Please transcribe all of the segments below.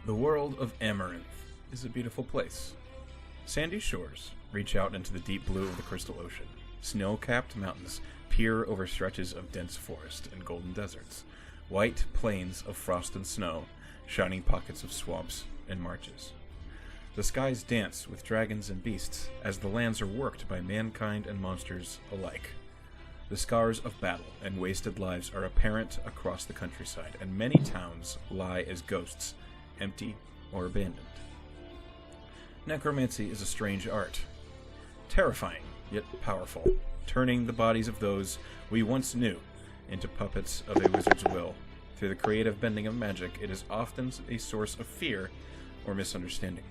The world of Amaranth is a beautiful place. Sandy shores reach out into the deep blue of the crystal ocean. Snow-capped mountains peer over stretches of dense forest and golden deserts. White plains of frost and snow, shining pockets of swamps and marshes. The skies dance with dragons and beasts as the lands are worked by mankind and monsters alike. The scars of battle and wasted lives are apparent across the countryside, and many towns lie as ghosts, empty or abandoned. Necromancy is a strange art. Terrifying, yet powerful, turning the bodies of those we once knew into puppets of a wizard's will. Through the creative bending of magic, it is often a source of fear or misunderstanding.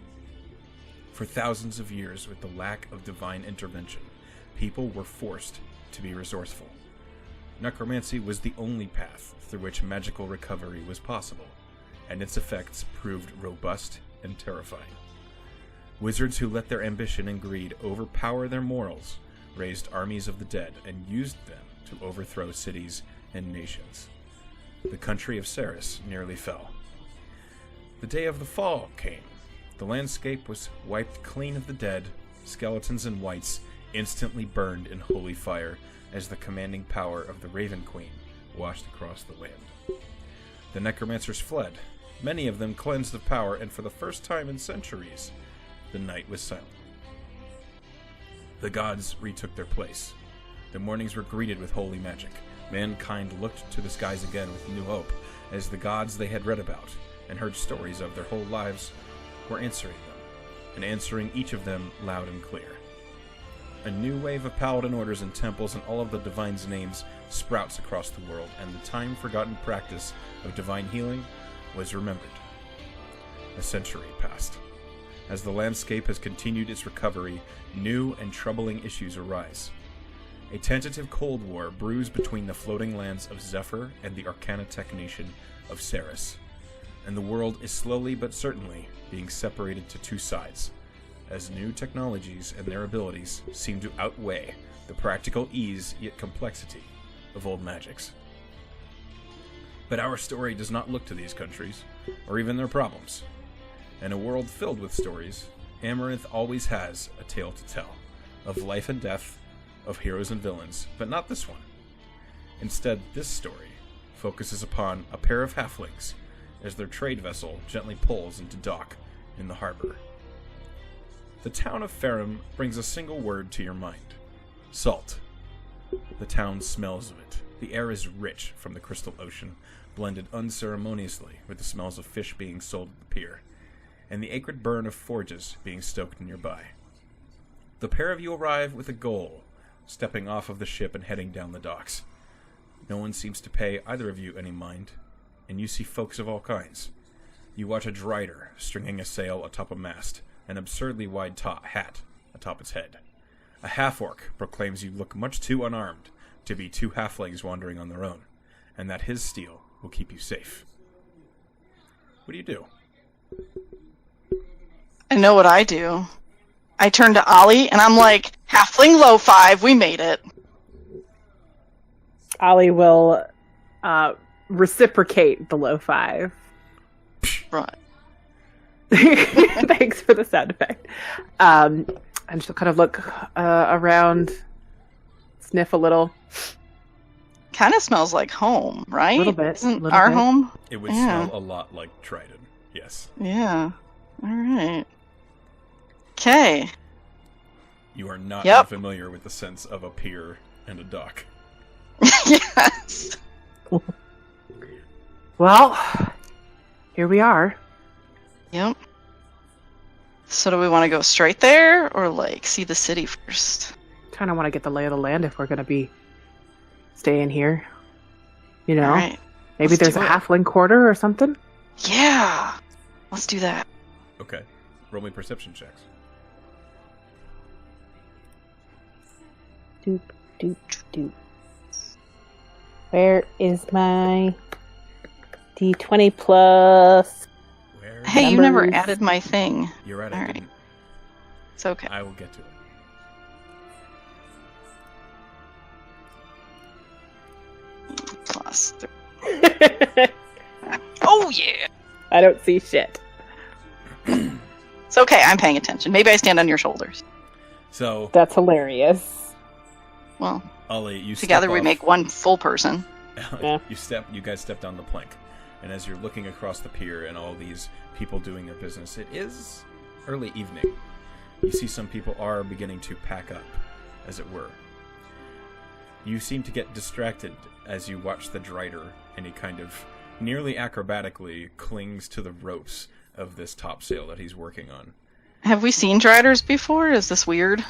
For thousands of years, with the lack of divine intervention, people were forced to be resourceful. Necromancy was the only path through which magical recovery was possible, and its effects proved robust and terrifying. Wizards who let their ambition and greed overpower their morals raised armies of the dead and used them to overthrow cities and nations. The country of Ceres nearly fell. The day of the fall came. The landscape was wiped clean of the dead, skeletons and wights instantly burned in holy fire as the commanding power of the Raven Queen washed across the land. The necromancers fled, many of them cleansed of power, and for the first time in centuries, the night was silent. The gods retook their place. The mornings were greeted with holy magic. Mankind looked to the skies again with new hope, as the gods they had read about and heard stories of their whole lives were answering them, and answering each of them loud and clear. A new wave of paladin orders and temples and all of the divine's names sprouts across the world, and the time-forgotten practice of divine healing was remembered. A century passed. As the landscape has continued its recovery, new and troubling issues arise. A tentative cold war brews between the floating lands of Zephyr and the Arcanatech nation of Ceres, and the world is slowly but certainly being separated to two sides, as new technologies and their abilities seem to outweigh the practical ease yet complexity of old magics. But our story does not look to these countries, or even their problems. In a world filled with stories, Amaranth always has a tale to tell, of life and death, of heroes and villains, but not this one. Instead, this story focuses upon a pair of halflings as their trade vessel gently pulls into dock in the harbor. The town of Ferrum brings a single word to your mind: salt. The town smells of it. The air is rich from the crystal ocean, blended unceremoniously with the smells of fish being sold at the pier, and the acrid burn of forges being stoked nearby. The pair of you arrive with a goal, stepping off of the ship and heading down the docks. No one seems to pay either of you any mind, and you see folks of all kinds. You watch a drider stringing a sail atop a mast, an absurdly wide hat atop its head. A half-orc proclaims you look much too unarmed to be two halflings wandering on their own, and that his steel will keep you safe. What do you do? I know what I do. I turn to Ollie, and I'm like, halfling low five, we made it. Ollie will reciprocate the low five. Right. Thanks for the sound effect. And she'll kind of look around, sniff a little. Kind of smells like home, right? A little bit. Isn't our home? It would smell a lot like Trident, yes. Yeah. All right. Okay. You are not unfamiliar with the sense of a pier and a dock. Yes. Well, here we are. Yep. So do we want to go straight there or like see the city first? Kind of want to get the lay of the land if we're going to be staying here. You know? All right. Maybe there's a halfling quarter or something? Yeah. Let's do that. Okay. Roll me perception checks. Doop, doop, doop. Where is my D20 plus? Where? Hey, you Numbers. never added my thing. You're right, All I right. didn't. It's okay. I will get to it. Plus 3. Oh, yeah. I don't see shit. It's okay, I'm paying attention. Maybe I stand on your shoulders. So, That's hilarious. Well, Ollie, you together step we off. make one full person. Yeah. You guys step down the plank, and as you're looking across the pier and all these people doing their business, it is early evening. You see some people are beginning to pack up, as it were. You seem to get distracted as you watch the Drider, and he kind of nearly acrobatically clings to the ropes of this topsail that he's working on. Have we seen Driders before? Is this weird?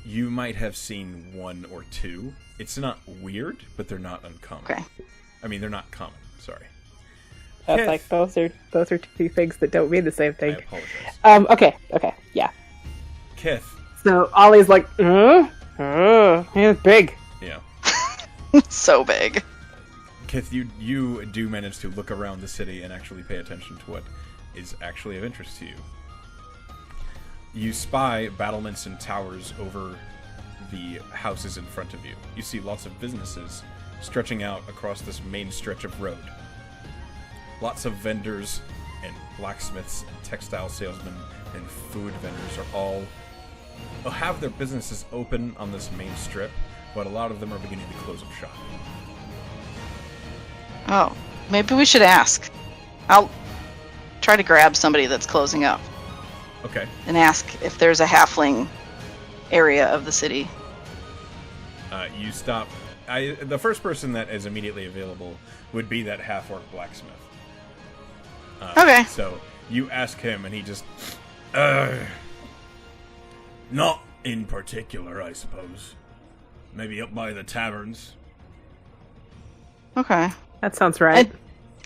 You might have seen one or two. It's not weird, but they're not uncommon. Okay. I mean, they're not common. Sorry. That's Kith. like those are two things that don't mean the same I thing. apologize. Okay, yeah. Kith. So Ollie's like, He's big. Yeah. So big. Kith, you do manage to look around the city and actually pay attention to what is actually of interest to you. You spy battlements and towers over the houses in front of you. You see lots of businesses stretching out across this main stretch of road. Lots of vendors and blacksmiths and textile salesmen and food vendors are all have their businesses open on this main strip, but a lot of them are beginning to close up shop. Oh, maybe we should ask. I'll try to grab somebody that's closing up Okay. and ask if there's a halfling area of the city. You stop. The first person that is immediately available would be that half-orc blacksmith. Okay. So you ask him, and he just, not in particular, I suppose. Maybe up by the taverns. Okay. that sounds right.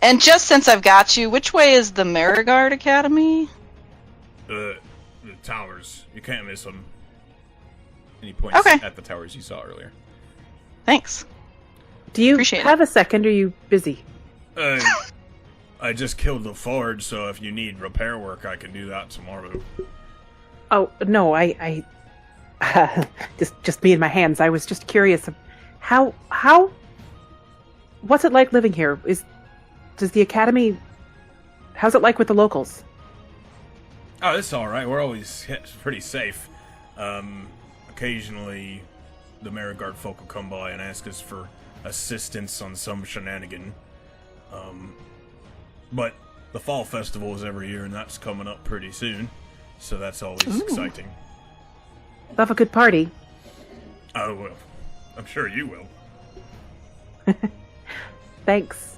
And just since I've got you, which way is the Marigard Academy? The towers. You can't miss them. And he points Okay. at the towers you saw earlier. Thanks. Do you Appreciate have a second? Or are you busy? I just killed the forge, so if you need repair work, I can do that tomorrow. Oh no, I just me and my hands. I was just curious. How what's it like living here? Does the academy? How's it like with the locals? Oh, it's all right. We're always pretty safe. Occasionally, the Marigard folk will come by and ask us for assistance on some shenanigan. But the fall festival is every year, and that's coming up pretty soon, so that's always exciting. Love a good party. Oh, well, I'm sure you will. Thanks.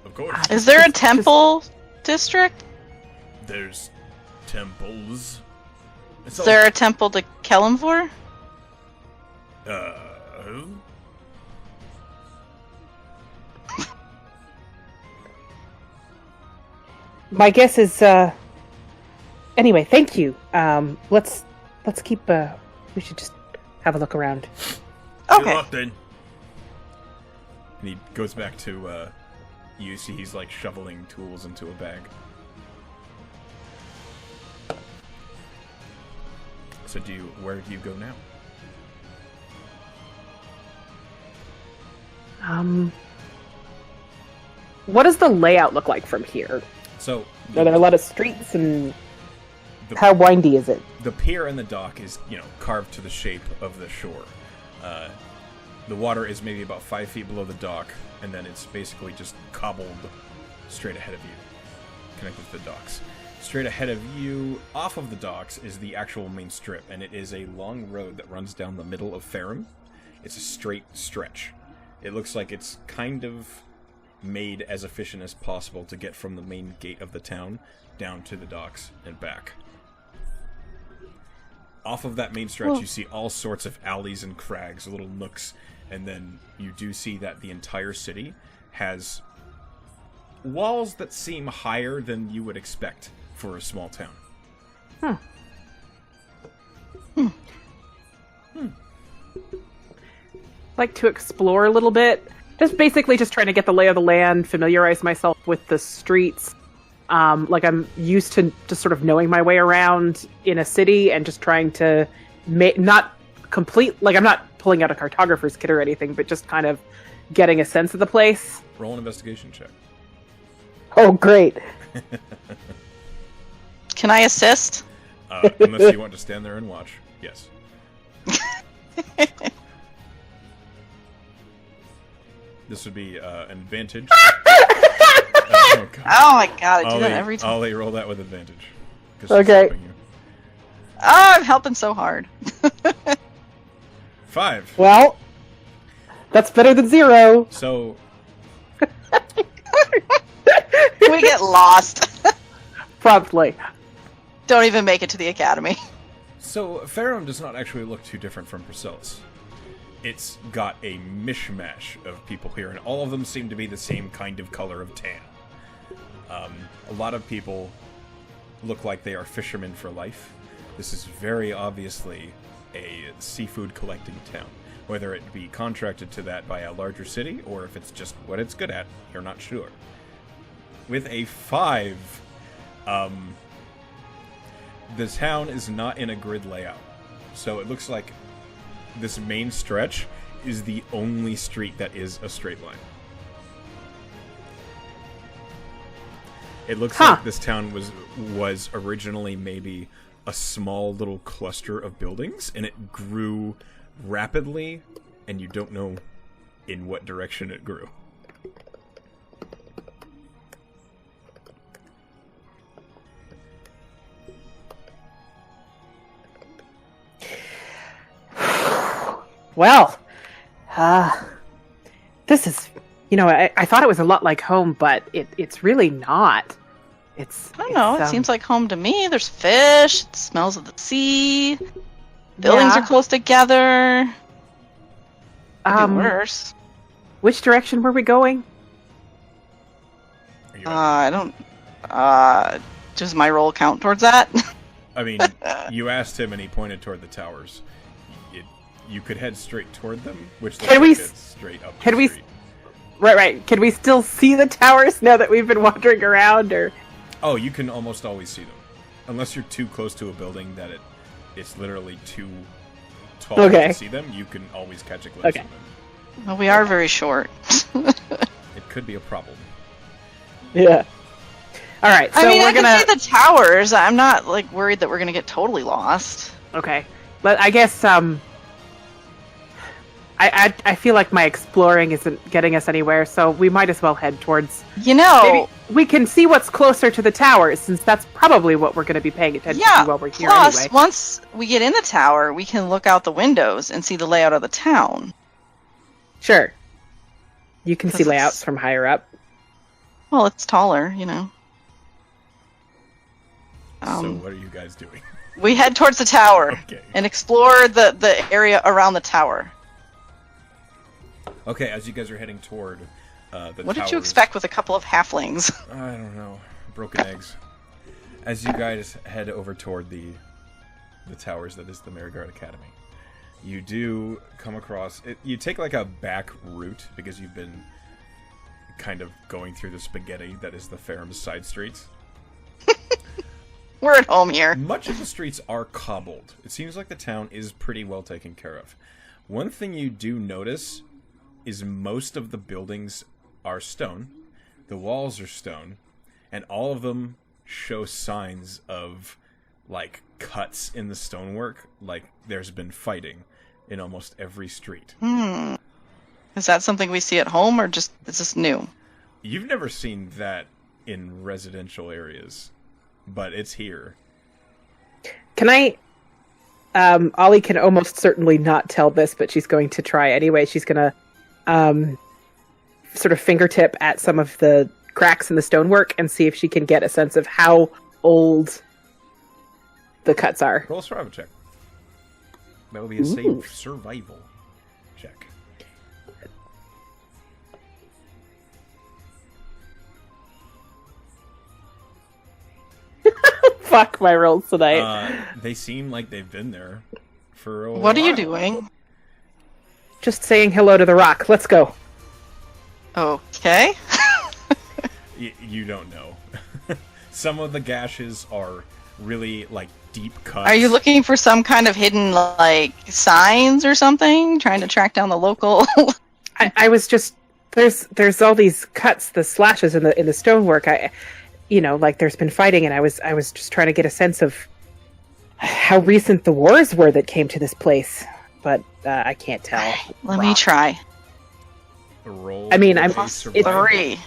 Of course. Is there a temple district? There's temples. Is there a temple to Kellamvor? Who? My guess is anyway, thank you. Let's keep we should just have a look around. Good Okay. luck, then. And he goes back to, you see he's like shoveling tools into a bag. So where do you go now? What does the layout look like from here? So Are there a lot of streets, and the, how windy is it? the pier and the dock is, carved to the shape of the shore. The water is maybe about 5 feet below the dock, and then it's basically just cobbled straight ahead of you, connected to the docks. Straight ahead of you, off of the docks, is the actual main strip, and it is a long road that runs down the middle of Farum. It's a straight stretch. It looks like it's kind of made as efficient as possible to get from the main gate of the town down to the docks and back. Off of that main stretch, you see all sorts of alleys and crags, little nooks, and then you do see that the entire city has walls that seem higher than you would expect for a small town. Like to explore a little bit. Just basically just trying to get the lay of the land, familiarize myself with the streets. Like I'm used to just sort of knowing my way around in a city and just trying to not complete, like I'm not pulling out a cartographer's kit or anything, but just kind of getting a sense of the place. Roll an investigation check. Oh, great! Can I assist? Unless you want to stand there and watch. Yes. This would be an advantage. Oh, God. Oh my god, I do that every time. Ollie, roll that with advantage. 'Cause she's Okay. helping you. Oh, I'm helping so hard. 5. Well, that's better than 0. So, We get lost. Promptly. Don't even make it to the academy. so Farum does not actually look too different from Priscillus. It's got a mishmash of people here, and all of them seem to be the same kind of color of tan. A lot of people look like they are fishermen for life. This is very obviously a seafood collecting town. Whether it be contracted to that by a larger city, or if it's just what it's good at, you're not sure. With a 5, the town is not in a grid layout. So it looks like this main stretch is the only street that is a straight line. It looks like this town was originally maybe a small little cluster of buildings, and it grew rapidly, and you don't know in what direction it grew. Well, this is, I thought it was a lot like home, but it's really not. I don't know, it seems like home to me. There's fish, it smells of the sea, buildings are close together. Could be worse. Which direction were we going? I don't... does my roll count towards that? I mean, you asked him and he pointed toward the towers. You could head straight toward them, which looks like it's straight up the street. Right. Can we still see the towers now that we've been wandering around, or... Oh, you can almost always see them. Unless you're too close to a building that it's literally too tall to see them, you can always catch a glimpse of them. Well, we are very short. It could be a problem. Yeah. All right, so I can see the towers. I'm not worried that we're gonna get totally lost. Okay, but I guess I feel like my exploring isn't getting us anywhere, so we might as well head towards... Maybe we can see what's closer to the towers, since that's probably what we're going to be paying attention to while we're here anyway. Once we get in the tower, we can look out the windows and see the layout of the town. Sure. You can see layouts from higher up. Well, it's taller, So what are you guys doing? We head towards the tower and explore the area around the tower. Okay, as you guys are heading toward the towers... What did you expect with a couple of halflings? I don't know. Broken eggs. As you guys head over toward the towers that is the Merigard Academy, you do come across... You take a back route, because you've been kind of going through the spaghetti that is the Farum's side streets. We're at home here. Much of the streets are cobbled. It seems like the town is pretty well taken care of. One thing you do notice is most of the buildings are stone, the walls are stone, and all of them show signs of, cuts in the stonework, there's been fighting in almost every street. Is that something we see at home, or is this new? You've never seen that in residential areas, but it's here. Can I... Ollie can almost certainly not tell this, but she's going to try anyway. She's going to sort of fingertip at some of the cracks in the stonework and see if she can get a sense of how old the cuts are. Roll a survival check. That would be a safe survival check. Fuck my rolls tonight. They seem like they've been there for a while. What are you doing? Just saying hello to the rock. Let's go. Okay. You don't know. Some of the gashes are really deep cuts. Are you looking for some kind of hidden signs or something? Trying to track down the local? I was just there's all these cuts, the slashes in the stonework. There's been fighting, and I was just trying to get a sense of how recent the wars were that came to this place, but I can't tell. Let me try. Roll. I mean, It's 3.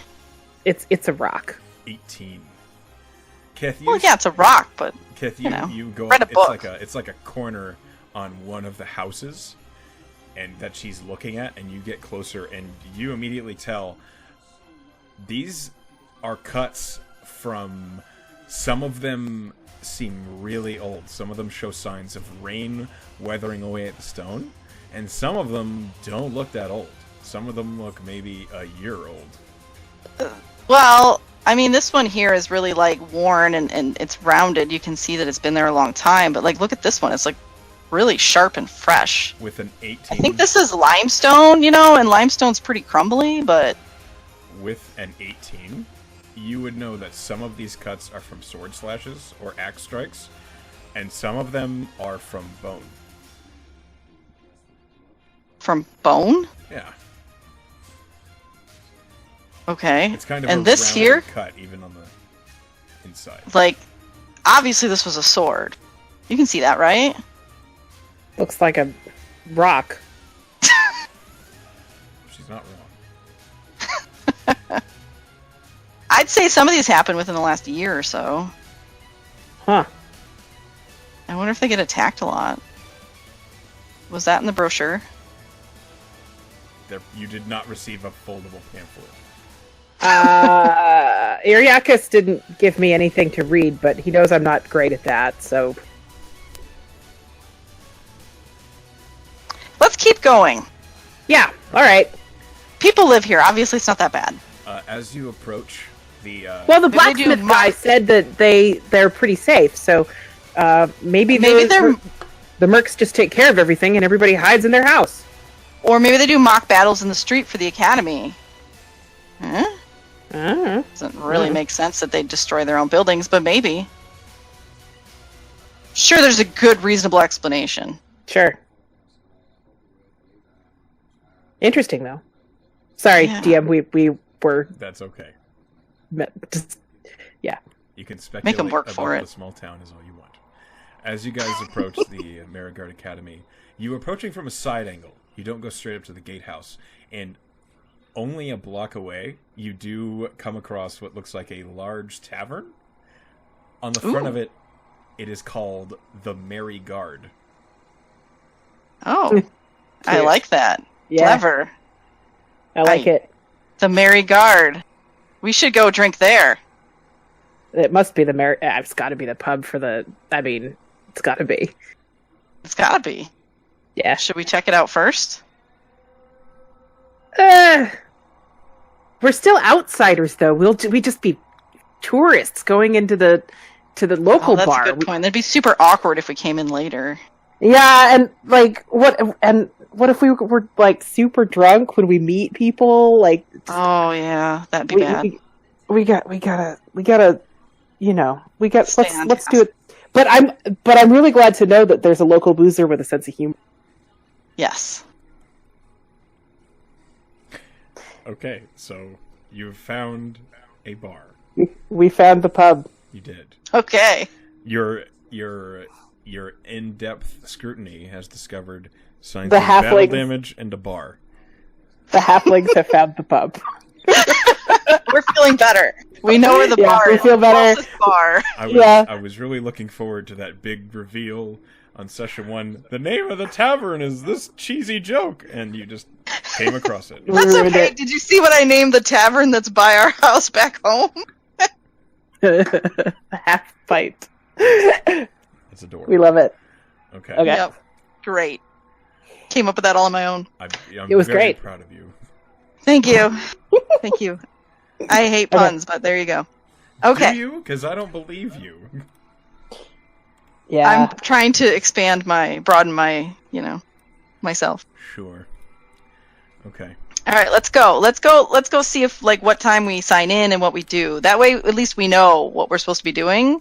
It's a rock. 18. Kith, Well, yeah, it's a rock, but Kith, you know, you go. read a book. It's like a corner on one of the houses, and that she's looking at, and you get closer, and you immediately tell these are cuts from. Some of them seem really old. Some of them show signs of rain weathering away at the stone, and some of them don't look that old. Some of them look maybe a year old. Well, I mean, this one here is really like worn and it's rounded. You can see that it's been there a long time, but like, look at this one. It's like really sharp and fresh. With an 18. I think this is limestone, and limestone's pretty crumbly, but With an 18, you would know that some of these cuts are from sword slashes or axe strikes, and some of them are from bone. from bone? Yeah. Okay. It's kind of and a this rounded here, cut even on the inside. like, obviously this was a sword. You can see that, right? Looks like a rock. She's not wrong. I'd say some of these happened within the last year or so. Huh. I wonder if they get attacked a lot. Was that in the brochure? You did not receive a foldable pamphlet. Iriakis didn't give me anything to read, but he knows I'm not great at that, so... Let's keep going. Yeah, alright. People live here. Obviously, it's not that bad. As you approach the... Well, the Maybe they do blacksmith guy said that they're pretty safe, so maybe the mercs just take care of everything and everybody hides in their house. Or maybe they do mock battles in the street for the academy. Huh? Doesn't really make sense that they destroy their own buildings, but maybe. Sure, there's a good, reasonable explanation. Sure. Interesting, though. Sorry, Yeah. DM, we were... That's okay. Yeah. You can speculate Make 'em work about for it. the small town is all you want. As you guys approach the Marigard Academy, you're approaching from a side angle. You don't go straight up to the gatehouse. And only a block away, you do come across what looks like a large tavern. On the front of it, it is called the Merry Guard. Oh, I like that. Yeah. Clever. I like it. The Merry Guard. We should go drink there. It must be the it's got to be the pub for the... I mean, it's got to be. It's gotta be. Yeah. Should we check it out first? We're still outsiders, though. We just be tourists going into the local that's bar. a good point. That'd be super awkward if we came in later. Yeah, and like what if we were like super drunk? Would we meet people? Like, Oh yeah, that'd be bad. we gotta Stay on let's task. do it. But I'm really glad to know that there's a local boozer with a sense of humor. Yes. Okay, so you've found a bar. We found the pub. You did. Okay. Your in-depth scrutiny has discovered signs The of battle halflings. damage and a bar. The halflings have found the pub. We're feeling better. We know where the Yeah, bar we is. feel better. Closest bar. I was really looking forward to that big reveal on session 1. The name of the tavern is this cheesy joke, and you just came across it. That's ruined okay. it. Did you see what I named the tavern that's by our house back home? Half pint. It's adorable. We love it. Okay. Okay. Yep. Great. Came up with that all on my own. I'm It was very great. proud of you. Thank you. Thank you. I hate puns, but there you go. Okay. Do you? Because I don't believe you. Yeah. I'm trying to broaden my, myself. Sure. Okay. All right, let's go. Let's go see if what time we sign in and what we do. That way at least we know what we're supposed to be doing.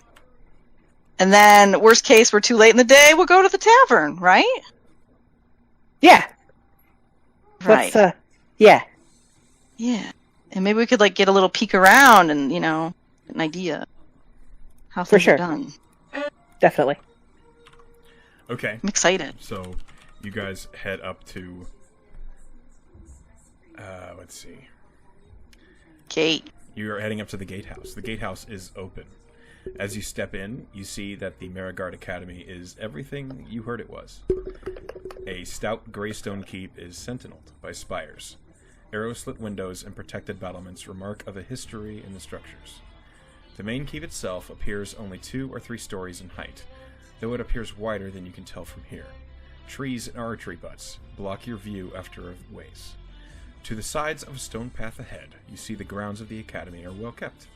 And then worst case we're too late in the day, we'll go to the tavern, right? Yeah. Right. Let's, yeah. Yeah. And maybe we could get a little peek around and, get an idea how For things sure. are done. Definitely. Okay. I'm excited. So, you guys head up to... let's see. Gate. You're heading up to the gatehouse. The gatehouse is open. As you step in, you see that the Merigard Academy is everything you heard it was. A stout greystone keep is sentineled by spires. Arrow-slit windows and protected battlements remark of a history in the structures. The main keep itself appears only 2 or 3 stories in height, though it appears wider than you can tell from here. Trees and archery butts block your view after a ways. To the sides of a stone path ahead, you see the grounds of the academy are well kept.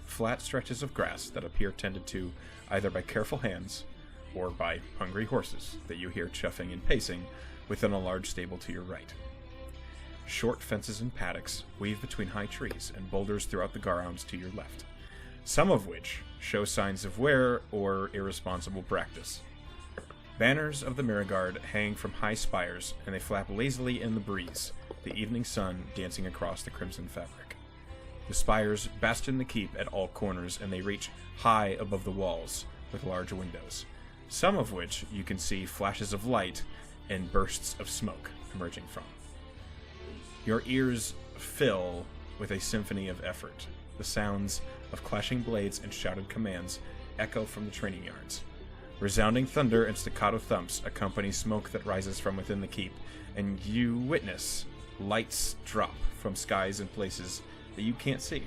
Flat stretches of grass that appear tended to either by careful hands or by hungry horses that you hear chuffing and pacing within a large stable to your right. Short fences and paddocks weave between high trees and boulders throughout the grounds to your left, some of which show signs of wear or irresponsible practice. Banners of the Merigard hang from high spires, and they flap lazily in the breeze, the evening sun dancing across the crimson fabric. The spires bastion the keep at all corners, and they reach high above the walls, with large windows, some of which you can see flashes of light and bursts of smoke emerging from. Your ears fill with a symphony of effort. The sounds of clashing blades and shouted commands echo from the training yards. Resounding thunder and staccato thumps accompany smoke that rises from within the keep, and you witness lights drop from skies and places that you can't see.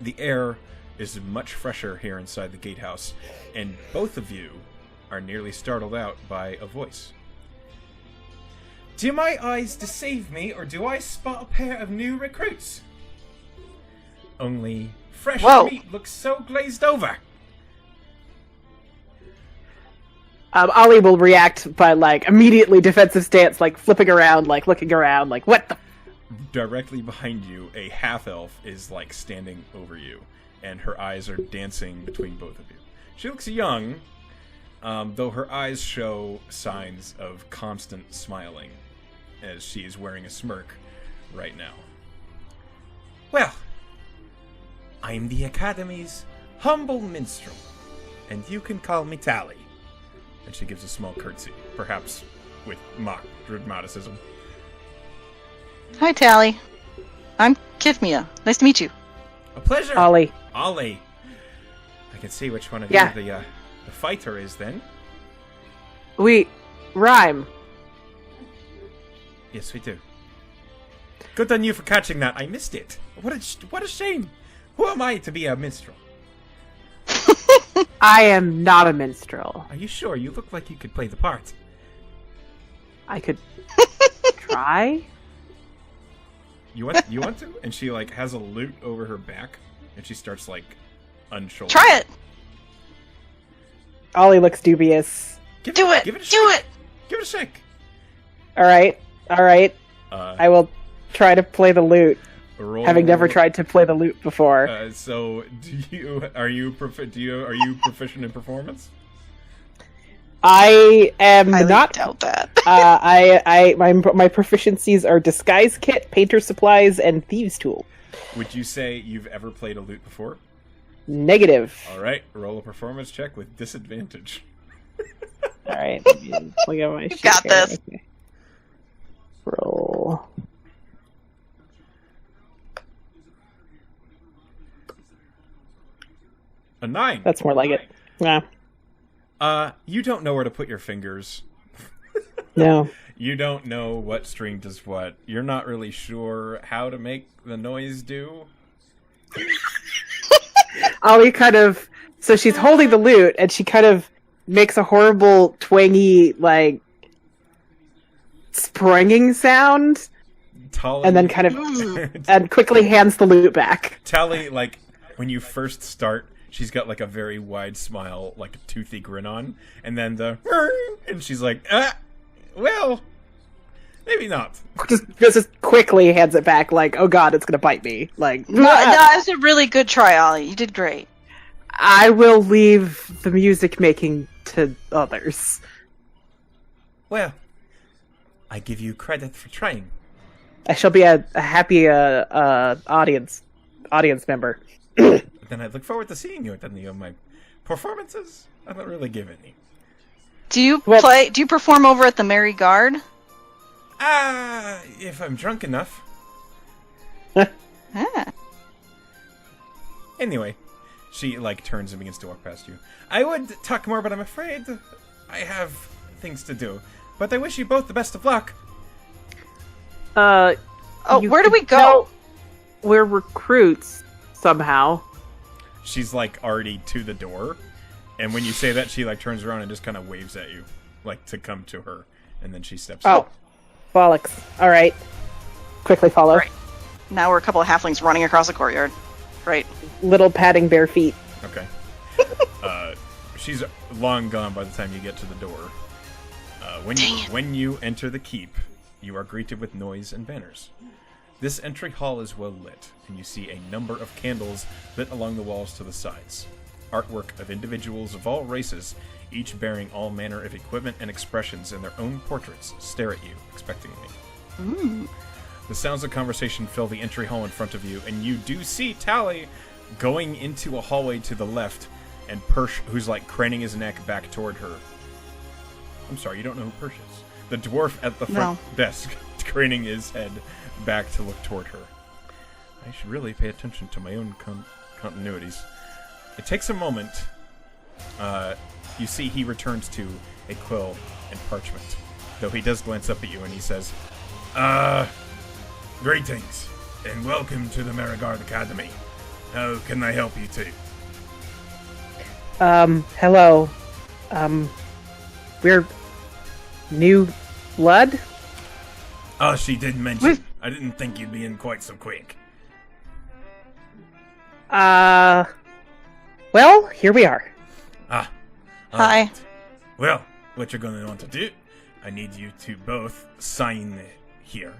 The air is much fresher here inside the gatehouse, and both of you are nearly startled out by a voice. Do my eyes deceive me, or do I spot a pair of new recruits? Only fresh meat looks so glazed over. Ollie will react by, immediately defensive stance, flipping around, looking around, what the... Directly behind you, a half-elf is, standing over you, and her eyes are dancing between both of you. She looks young, though her eyes show signs of constant smiling, as she is wearing a smirk right now. Well, I'm the Academy's humble minstrel, and you can call me Tally. And she gives a small curtsy, perhaps with mock dramaticism. Hi, Tally. I'm Kithmia. Nice to meet you. A pleasure. Ollie. I can see which one of you the fighter is, then. We rhyme. Yes, we do. Good on you for catching that. I missed it. What a shame. Who am I to be a minstrel? I am not a minstrel. Are you sure? You look like you could play the part. I could try. You want to? And she has a lute over her back, and she starts unshouldering. Try it. Ollie looks dubious. Do it. Give it a Do shake. it. Give it a shake. All right. I will try to play the lute. Having never tried to play the lute before. So, are you proficient in performance? I am not. Doubt that. My proficiencies are disguise kit, painter supplies, and thieves tool. Would you say you've ever played a lute before? Negative. All right, roll a performance check with disadvantage. All right, look at my. You got this. Okay. Roll. A 9. That's more like it. Yeah. You don't know where to put your fingers. No. You don't know what string does what. You're not really sure how to make the noise do. Ollie so she's holding the lute, and she kind of makes a horrible, twangy, springing sound, Tally, and then kind of, and quickly hands the lute back. Tally, when you first start, she's got a very wide smile, a toothy grin on, and then and she's well, maybe not. Just quickly hands it back, oh god, it's gonna bite me. No, that's a really good try, Ollie. You did great. I will leave the music making to others. Well, I give you credit for trying. I shall be a happy audience member. Then I look forward to seeing you at any of my performances. I don't really give any. Do you Well- play? Do you perform over at the Merry Guard? If I'm drunk enough. Ah. Anyway, she, turns and begins to walk past you. I would talk more, but I'm afraid I have things to do. But I wish you both the best of luck. Oh, You where do could we go? tell We're recruits somehow. She's, already to the door. And when you say that, she, turns around and just kind of waves at you. To come to her. And then she steps Oh, up. bollocks. All right. Quickly follow. Right. Now we're a couple of halflings running across the courtyard. Right. Little padding bare feet. Okay. She's long gone by the time you get to the door. When you enter the keep, you are greeted with noise and banners. This entry hall is well lit, and you see a number of candles lit along the walls to the sides. Artwork of individuals of all races, each bearing all manner of equipment and expressions in their own portraits, stare at you expectantly. Ooh. The sounds of conversation fill the entry hall in front of you, and you do see Tally going into a hallway to the left, and Persh, who's craning his neck back toward her. I'm sorry, you don't know who Persh is. The dwarf at the front desk, craning his head back to look toward her. I should really pay attention to my own continuities. It takes a moment. You see he returns to a quill and parchment, though he does glance up at you and he says, greetings, and welcome to the Marigard Academy. How can I help you two? Hello. We're new blood? Oh, she did mention. I didn't think you'd be in quite so quick. Well, here we are. All Hi. right. Well, what you're going to want to do, I need you to both sign here.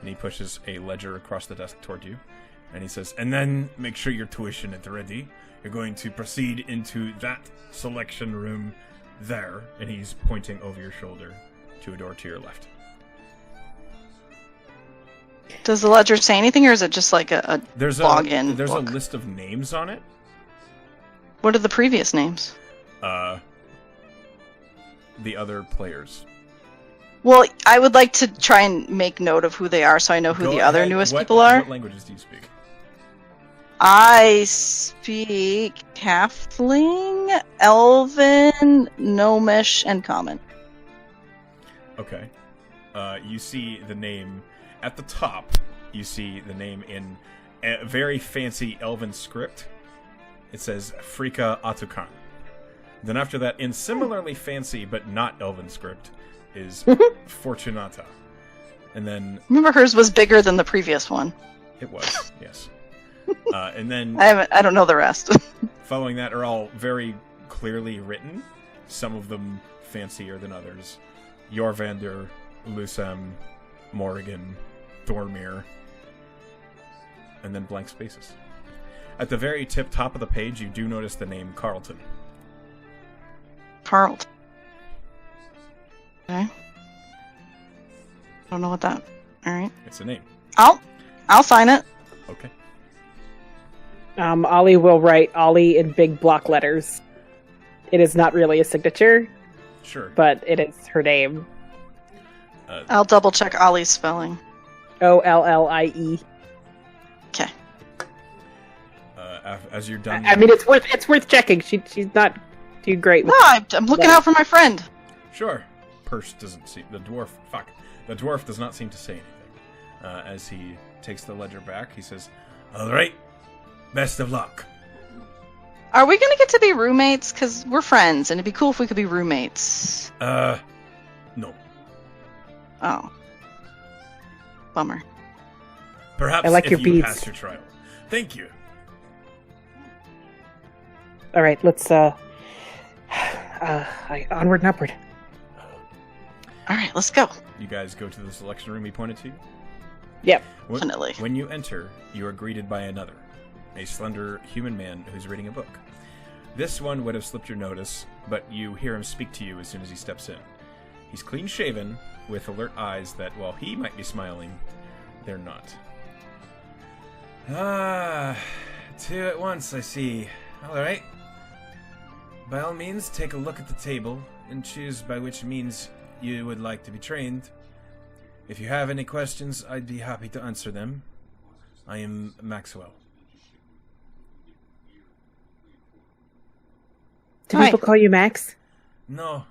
And he pushes a ledger across the desk toward you. And he says, and then make sure your tuition is ready. You're going to proceed into that selection room there. And he's pointing over your shoulder to a door to your left. Does the ledger say anything, or is it just a There's login There's book? a list of names on it. What are the previous names? The other players. Well, I would like to try and make note of who they are, so I know who Go the other ahead. newest What- people are. What languages do you speak? I speak Halfling, Elven, Gnomish, and Common. Okay. You see the name at the top. You see the name in a very fancy Elven script. It says Frika Atukan. Then after that, in similarly fancy but not Elven script, is Fortunata. And then Remember, hers was bigger than the previous one. it was, yes. And then I don't know the rest. following that are all very clearly written. Some of them fancier than others. Jorvander, Lusam, Morrigan, Dormir, and then blank spaces. At the very top of the page, you do notice the name Carlton. Carlton. Okay. I don't know what that. All right. It's a name. I'll sign it. Okay. Ollie will write Ollie in big block letters. It is not really a signature, Sure. but it is her name. I'll double check Ollie's spelling. Ollie. Okay. As you're done... I mean, it's worth checking. She's not too great No, with I'm looking out for my friend. Sure. Persh doesn't see... The dwarf does not seem to say anything. As he takes the ledger back, he says, all right, best of luck. Are we gonna get to be roommates? Because we're friends, and it'd be cool if we could be roommates. No. Oh. Bummer. Perhaps I like if your you beads. pass your trial. Thank you. All right, let's onward and upward. All right, let's go. You guys go to the selection room he pointed to? Yep. Definitely. When you enter, you are greeted by another, a slender human man who's reading a book. This one would have slipped your notice, but you hear him speak to you as soon as he steps in. He's clean-shaven, with alert eyes that, while he might be smiling, they're not. Two at once, I see. All right. By all means, take a look at the table and choose by which means you would like to be trained. If you have any questions, I'd be happy to answer them. I am Maxwell. Do Hi. people call you Max? No,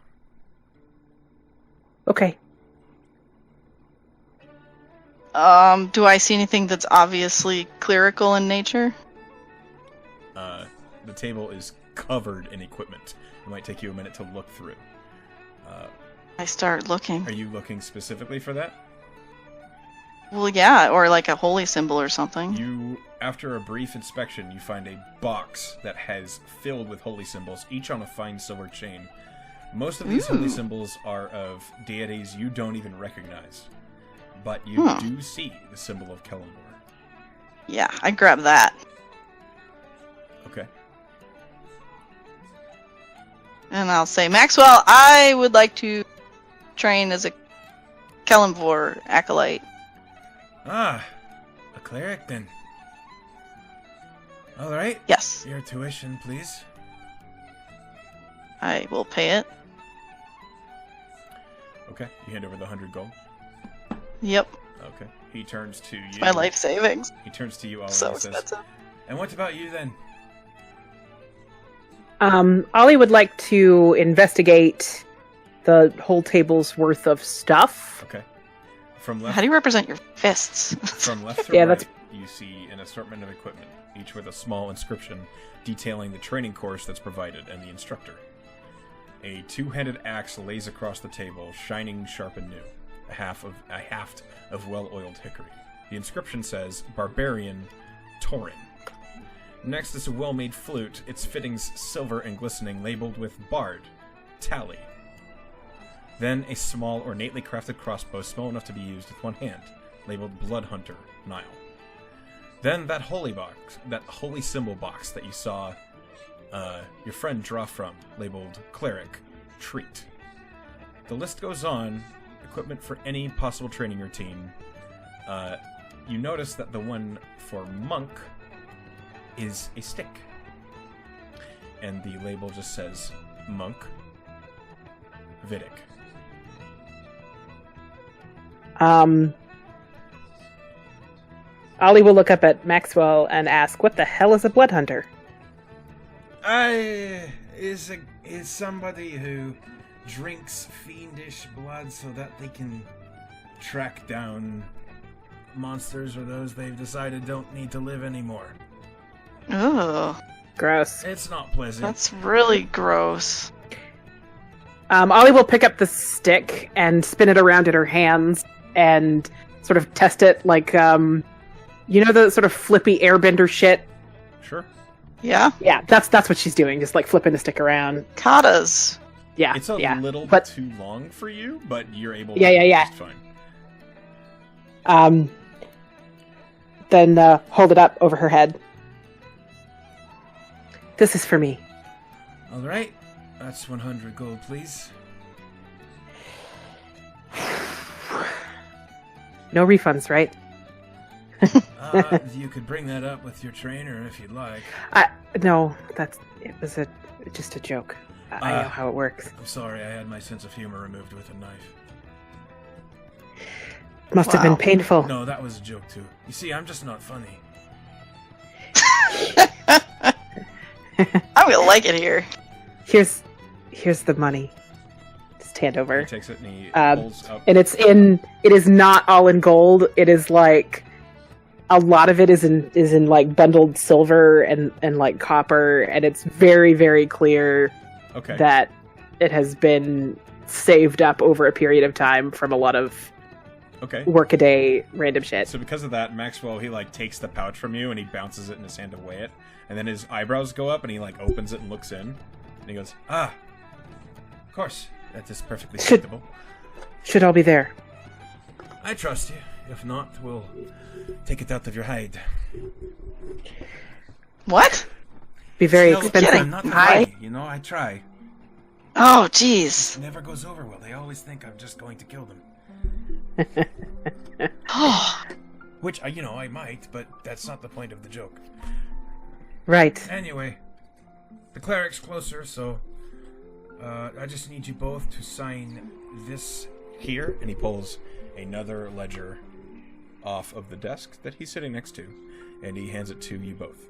Okay. Do I see anything that's obviously clerical in nature? the table is covered in equipment. It might take you a minute to look through. I start looking. Are you looking specifically for that? Well, yeah, or like a holy symbol or something. You, after a brief inspection, you find a box that has filled with holy symbols, each on a fine silver chain. Most of these holy symbols are of deities you don't even recognize, but you do see the symbol of Kellamore. Yeah, I grab that. Okay. And I'll say, Maxwell, I would like to train as a Kellamore acolyte. Ah, a cleric then. All right. Yes, Your tuition, please. I will pay it. Okay. You hand over the 100 gold. Yep, Okay. He turns to you. my life savings. He turns to you, Ollie, So and says, expensive. "And what about you then?" Ollie would like to investigate the whole table's worth of stuff. Okay. From left How do you represent your fists? From left to Yeah, right, that's- you see an assortment of equipment, each with a small inscription detailing the training course that's provided and the instructor. A two-handed axe lays across the table, shining sharp and new, a haft of well-oiled hickory. The inscription says, Barbarian Torin. Next is a well-made flute, its fittings silver and glistening, labeled with Bard, Tally. Then a small, ornately crafted crossbow, small enough to be used with one hand, labeled Blood Hunter, Nile. Then that holy symbol box that you saw your friend draw from, labeled Cleric, Treat. The list goes on, equipment for any possible training routine. You notice that the one for Monk is a stick. And the label just says, Monk, Vidic. Ollie will look up at Maxwell and ask, "What the hell is a blood hunter?" Is somebody who drinks fiendish blood so that they can track down monsters or those they've decided don't need to live anymore. Ugh, Gross. It's not pleasant. that's really gross. Ollie will pick up the stick and spin it around in her hands and sort of test it like, you know, the sort of flippy airbender shit? Sure. Yeah, Yeah, that's what she's doing, just like flipping the stick around. katas. Yeah, It's a yeah. little but, too long for you, but you're able Yeah, to yeah. just fine. Then hold it up over her head. This is for me. Alright. That's 100 gold, please. No refunds, right? You could bring that up with your trainer if you'd like. No, it was just a joke. I know how it works. I'm sorry, I had my sense of humor removed with a knife. Must have been Wow. painful. No, that was a joke too. You see, I'm just not funny. I'm gonna like it here. Here's the money. Just hand over. He takes it and he Um, pulls up. And it is not all in gold. It is like a lot of it is in like bundled silver and like copper, and it's very, very clear Okay. that it has been saved up over a period of time from a lot of Okay. workaday random shit. So because of that, Maxwell, he like takes the pouch from you and he bounces it in his hand to weigh it. And then his eyebrows go up and he like opens it and looks in. And he goes, of course. That is perfectly Should- acceptable. Should all be there. I trust you. If not, we'll take it out of your hide. What? Be very No, expensive. kidding. I'm not Hi. funny. You know, I try. Oh, jeez. It never goes over well. They always think I'm just going to kill them. Which, I might, but that's not the point of the joke. Right. Anyway, the cleric's closer, so I just need you both to sign this here. And he pulls another ledger off of the desk that he's sitting next to, and he hands it to you both.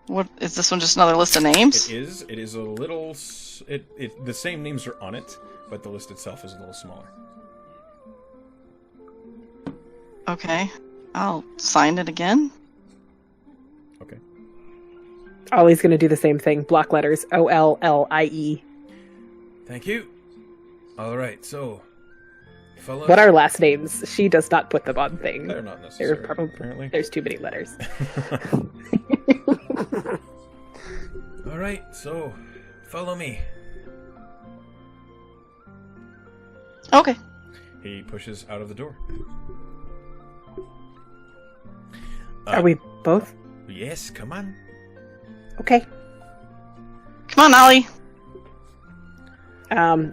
What is this one? Just another list of names? It is. It is a little. The same names are on it, but the list itself is a little smaller. Okay. I'll sign it again. Okay. Ollie's going to do the same thing. Block letters. Ollie. Thank you. All right. So, fellow. What are last names? She does not put them on things. They're not necessary. Apparently. There's too many letters. All right. So, follow me. Okay. He pushes out of the door. Are we both? Yes, come on. Okay. Come on, Ollie.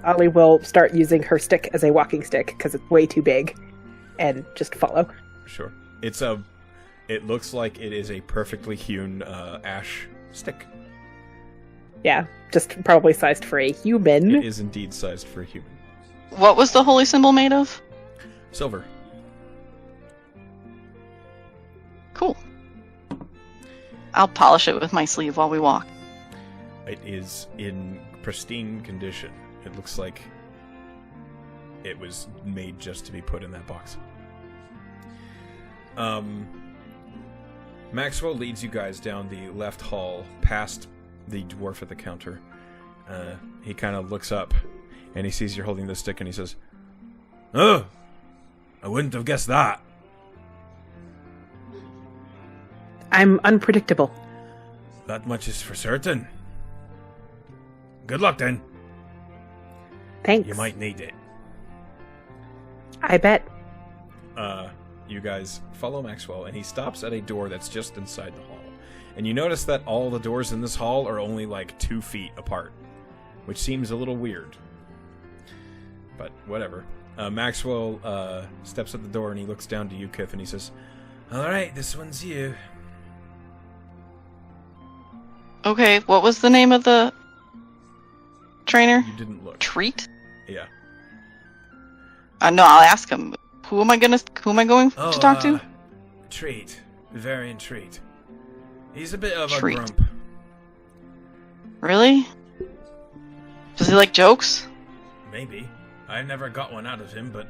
Ollie will start using her stick as a walking stick because it's way too big, and just follow. Sure. It looks like it is a perfectly hewn ash stick. Yeah, just probably sized for a human. It is indeed sized for a human. What was the holy symbol made of? Silver. Cool. I'll polish it with my sleeve while we walk. It is in pristine condition. It looks like it was made just to be put in that box. Maxwell leads you guys down the left hall past the dwarf at the counter. He kind of looks up and he sees you're holding the stick and he says, "Oh, I wouldn't have guessed that." I'm unpredictable. That much is for certain. Good luck then. Thanks. You might need it. I bet. You guys follow Maxwell, and he stops at a door that's just inside the hall. And you notice that all the doors in this hall are only like 2 feet apart, which seems a little weird. But whatever. Maxwell steps at the door, and he looks down to you, Kith, and he says, "All right, this one's you." Okay, what was the name of the trainer? You didn't look. Treat? Yeah. No, I'll ask him. Who am I going to talk to? Treat. Variant Treat. He's a bit of Treat. a grump. Really? Does he like jokes? Maybe. I never got one out of him, but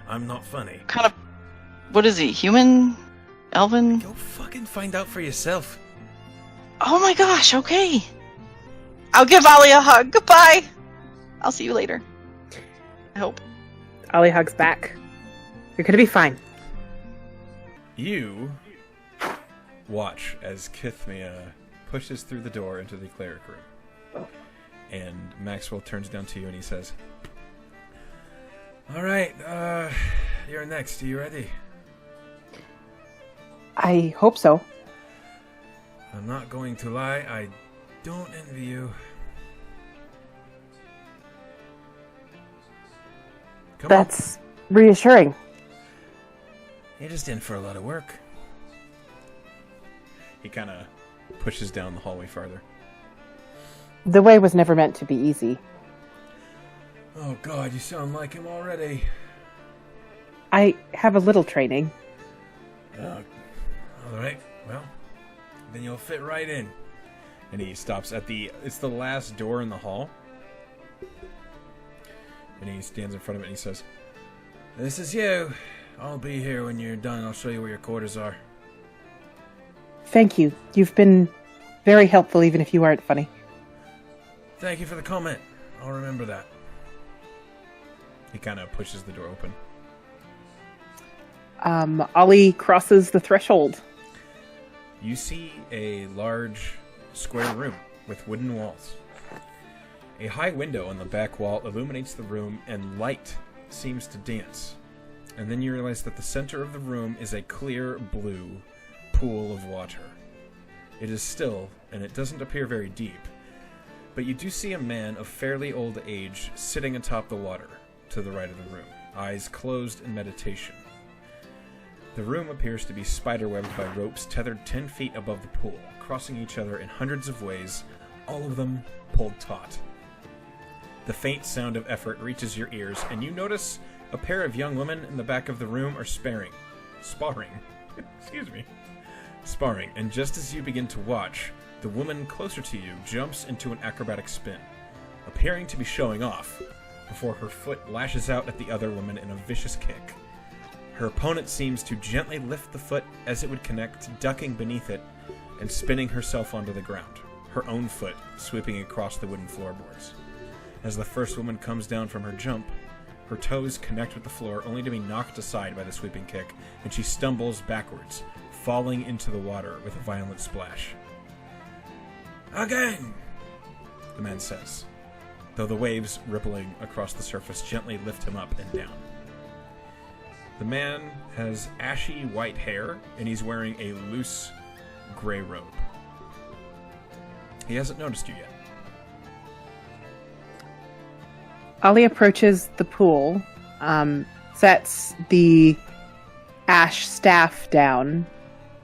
I'm not funny. Kind of. What is he? Human? Elven? Go fucking find out for yourself. Oh my gosh, okay. I'll give Ollie a hug. Goodbye. I'll see you later. I hope. Ollie hugs back. You're gonna be fine. You watch as Kithmia pushes through the door into the cleric room. And Maxwell turns down to you and he says, "All right, you're next. Are you ready?" I hope so. I'm not going to lie, I don't envy you. Come That's reassuring. on. You're just in for a lot of work. He kind of pushes down the hallway farther. The way was never meant to be easy. Oh god, you sound like him already. I have a little training. Alright, well, then you'll fit right in. And he stops at it's the last door in the hall. And he stands in front of it and he says, "This is you. I'll be here when you're done. I'll show you where your quarters are." Thank you. You've been very helpful, even if you aren't funny. Thank you for the comment. I'll remember that. He kind of pushes the door open. Ollie crosses the threshold. You see a large square room with wooden walls. A high window on the back wall illuminates the room and light seems to dance. And then you realize that the center of the room is a clear blue pool of water. It is still, and it doesn't appear very deep, but you do see a man of fairly old age sitting atop the water to the right of the room, eyes closed in meditation. The room appears to be spiderwebbed by ropes tethered 10 feet above the pool, crossing each other in hundreds of ways, all of them pulled taut. The faint sound of effort reaches your ears, and you notice a pair of young women in the back of the room are sparring. Sparring, and just as you begin to watch, the woman closer to you jumps into an acrobatic spin, appearing to be showing off, before her foot lashes out at the other woman in a vicious kick. Her opponent seems to gently lift the foot as it would connect, ducking beneath it, and spinning herself onto the ground, her own foot sweeping across the wooden floorboards. As the first woman comes down from her jump, her toes connect with the floor, only to be knocked aside by the sweeping kick, and she stumbles backwards, falling into the water with a violent splash. "Again!" the man says, though the waves rippling across the surface gently lift him up and down. The man has ashy white hair, and he's wearing a loose gray robe. He hasn't noticed you yet. Ollie approaches the pool, sets the ash staff down,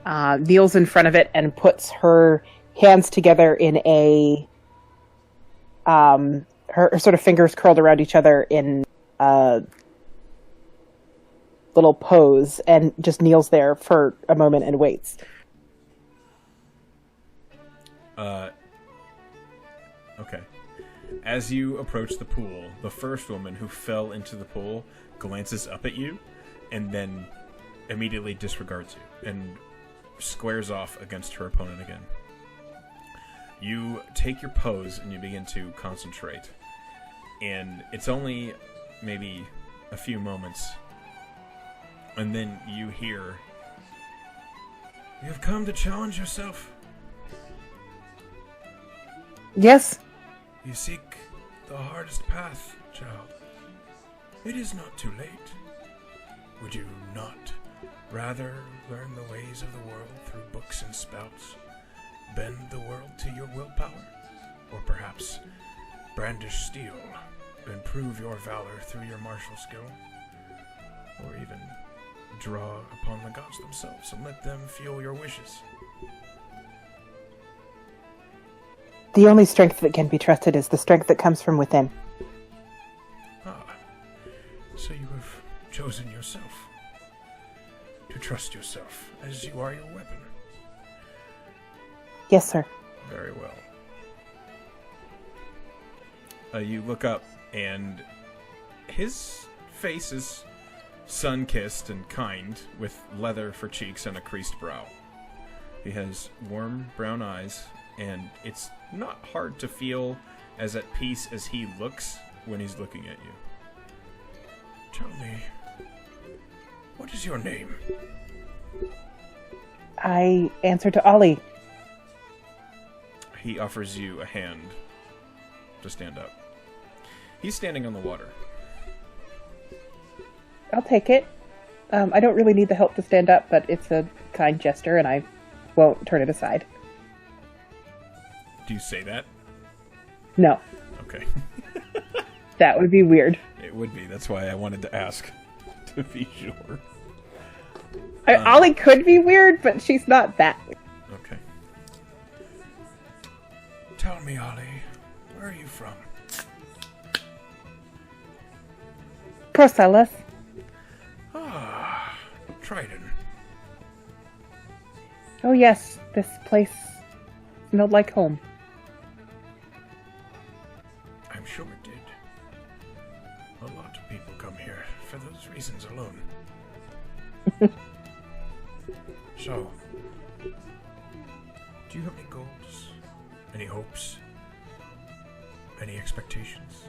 kneels in front of it, and puts her hands together in a her sort of fingers curled around each other in a little pose, and just kneels there for a moment and waits. Okay. As you approach the pool, the first woman who fell into the pool glances up at you and then immediately disregards you and squares off against her opponent again. You take your pose and you begin to concentrate. And it's only maybe a few moments, and then you hear, "You have come to challenge yourself. Yes? You seek the hardest path, child. It is not too late. Would you not rather learn the ways of the world through books and spouts, bend the world to your willpower, or perhaps brandish steel and prove your valor through your martial skill, or even draw upon the gods themselves and let them fuel your wishes?" The only strength that can be trusted is the strength that comes from within. Ah, so you have chosen yourself. To trust yourself as you are your weapon. Yes, sir. Very well. You look up, and his face is sun-kissed and kind, with leather for cheeks and a creased brow. He has warm brown eyes, and it's not hard to feel as at peace as he looks when he's looking at you. "Tell me, what is your name?" I answer to Ollie. He offers you a hand to stand up. He's standing on the water. I'll take it. I don't really need the help to stand up, but it's a kind gesture, and I won't turn it aside. Do you say that? No. Okay. That would be weird. It would be. That's why I wanted to ask, to be sure. Ollie could be weird, but she's not that. Okay. Tell me, Ollie, where are you from? Procellus. Ah, Trident. Oh yes, this place smelled like home. I'm sure it did. A lot of people come here for those reasons alone. So, do you have any goals? Any hopes? Any expectations?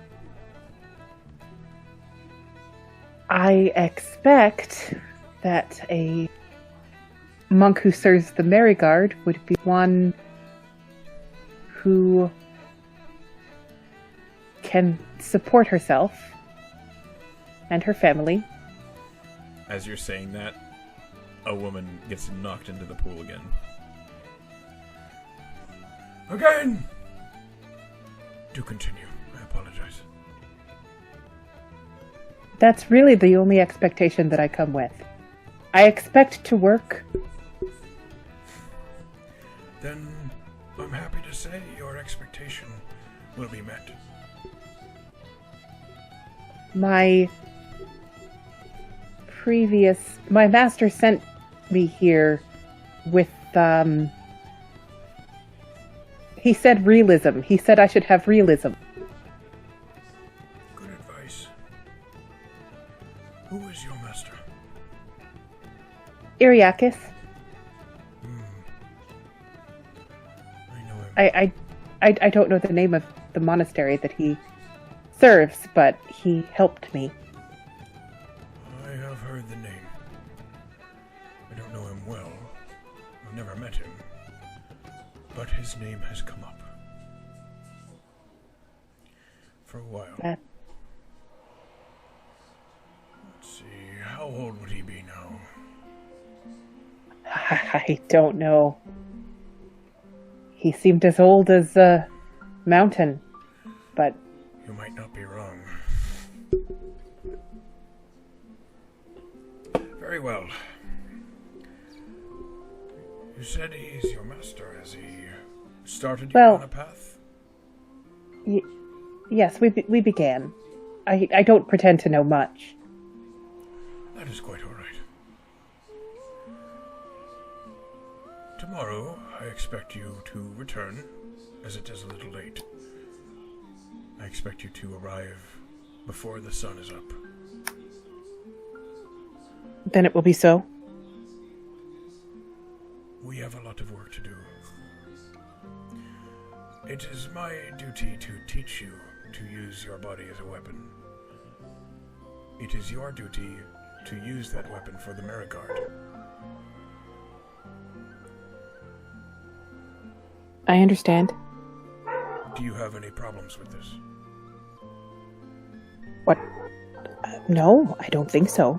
I expect that a monk who serves the Merryguard would be one who can support herself and her family. As you're saying that, a woman gets knocked into the pool again. Again! Do continue. I apologize. That's really the only expectation that I come with. I expect to work. Then I'm happy happy to say your expectation will be met. My master sent me here with, he said realism. He said I should have realism. Good advice. Who is your master? Iriakis. I know him. I don't know the name of the monastery that he serves, but he helped me. I have heard the name. I don't know him well. I've never met him. But his name has come up. For a while. That Let's see, how old would he be now? I don't know. He seemed as old as a mountain, but You might not be wrong. Very well. You said he's your master. Has he started you Well- on a path? yes, we began. I don't pretend to know much. That is quite all right. Tomorrow, I expect you to return, as it is a little late. I expect you to arrive before the sun is up. Then it will be so. We have a lot of work to do. It is my duty to teach you to use your body as a weapon. It is your duty to use that weapon for the Merigard. I understand. Do you have any problems with this? What? No, I don't think so.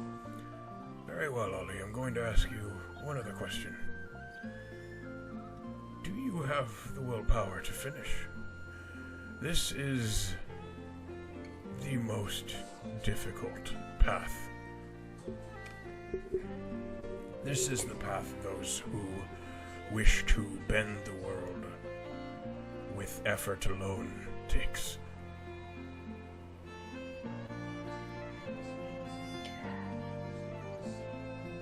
Very well, Ollie. I'm going to ask you one other question. Do you have the willpower to finish? This is the most difficult path. This is the path of those who wish to bend the world with effort alone takes.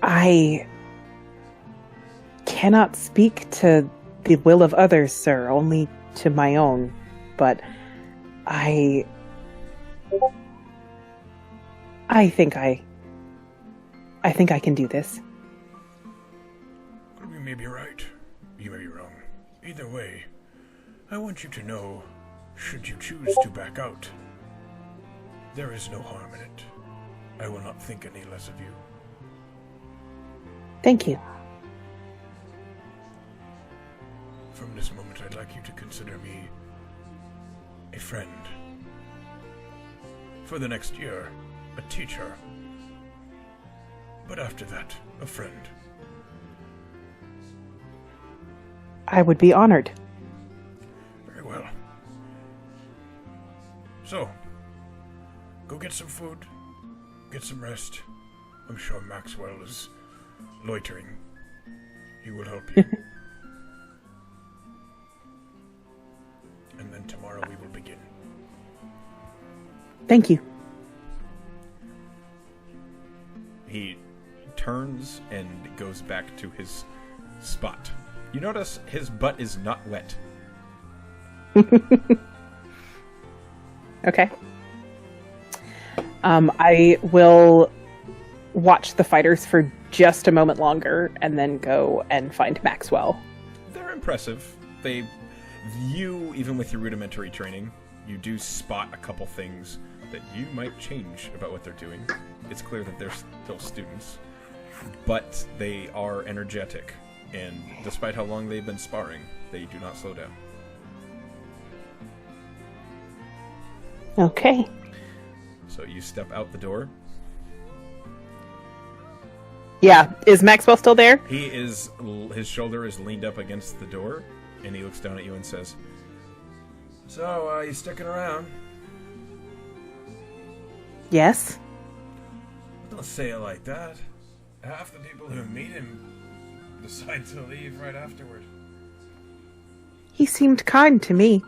I cannot speak to the will of others, sir, only to my own. But I think I can do this. You may be right. You may be wrong. Either way, I want you to know, should you choose to back out, there is no harm in it. I will not think any less of you. Thank you. From this moment, I'd like you to consider me a friend. For the next year, a teacher. But after that, a friend. I would be honored. Very well. So, go get some food, get some rest. I'm sure Maxwell is loitering. He will help you. And then tomorrow we will begin. Thank you. He turns and goes back to his spot. You notice his butt is not wet. Okay. I will watch the fighters for just a moment longer and then go and find Maxwell. They're impressive. Even with your rudimentary training, you do spot a couple things that you might change about what they're doing. It's clear that they're still students, but they are energetic, and despite how long they've been sparring, they do not slow down. Okay. So you step out the door. Yeah. Is Maxwell still there? His shoulder is leaned up against the door, and he looks down at you and says, "So, you sticking around?" Yes. Don't say it like that. Half the people who meet him decide to leave right afterward. He seemed kind to me.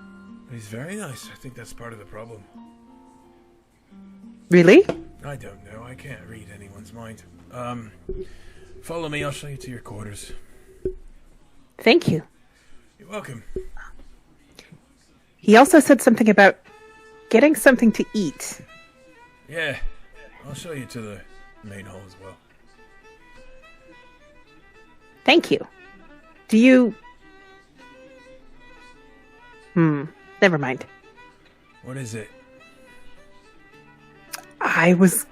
He's very nice. I think that's part of the problem. Really? I don't know. I can't read anyone's mind. Follow me. I'll show you to your quarters. Thank you. You're welcome. He also said something about getting something to eat. Yeah. I'll show you to the main hall as well. Thank you. Do you... Never mind. What is it? I was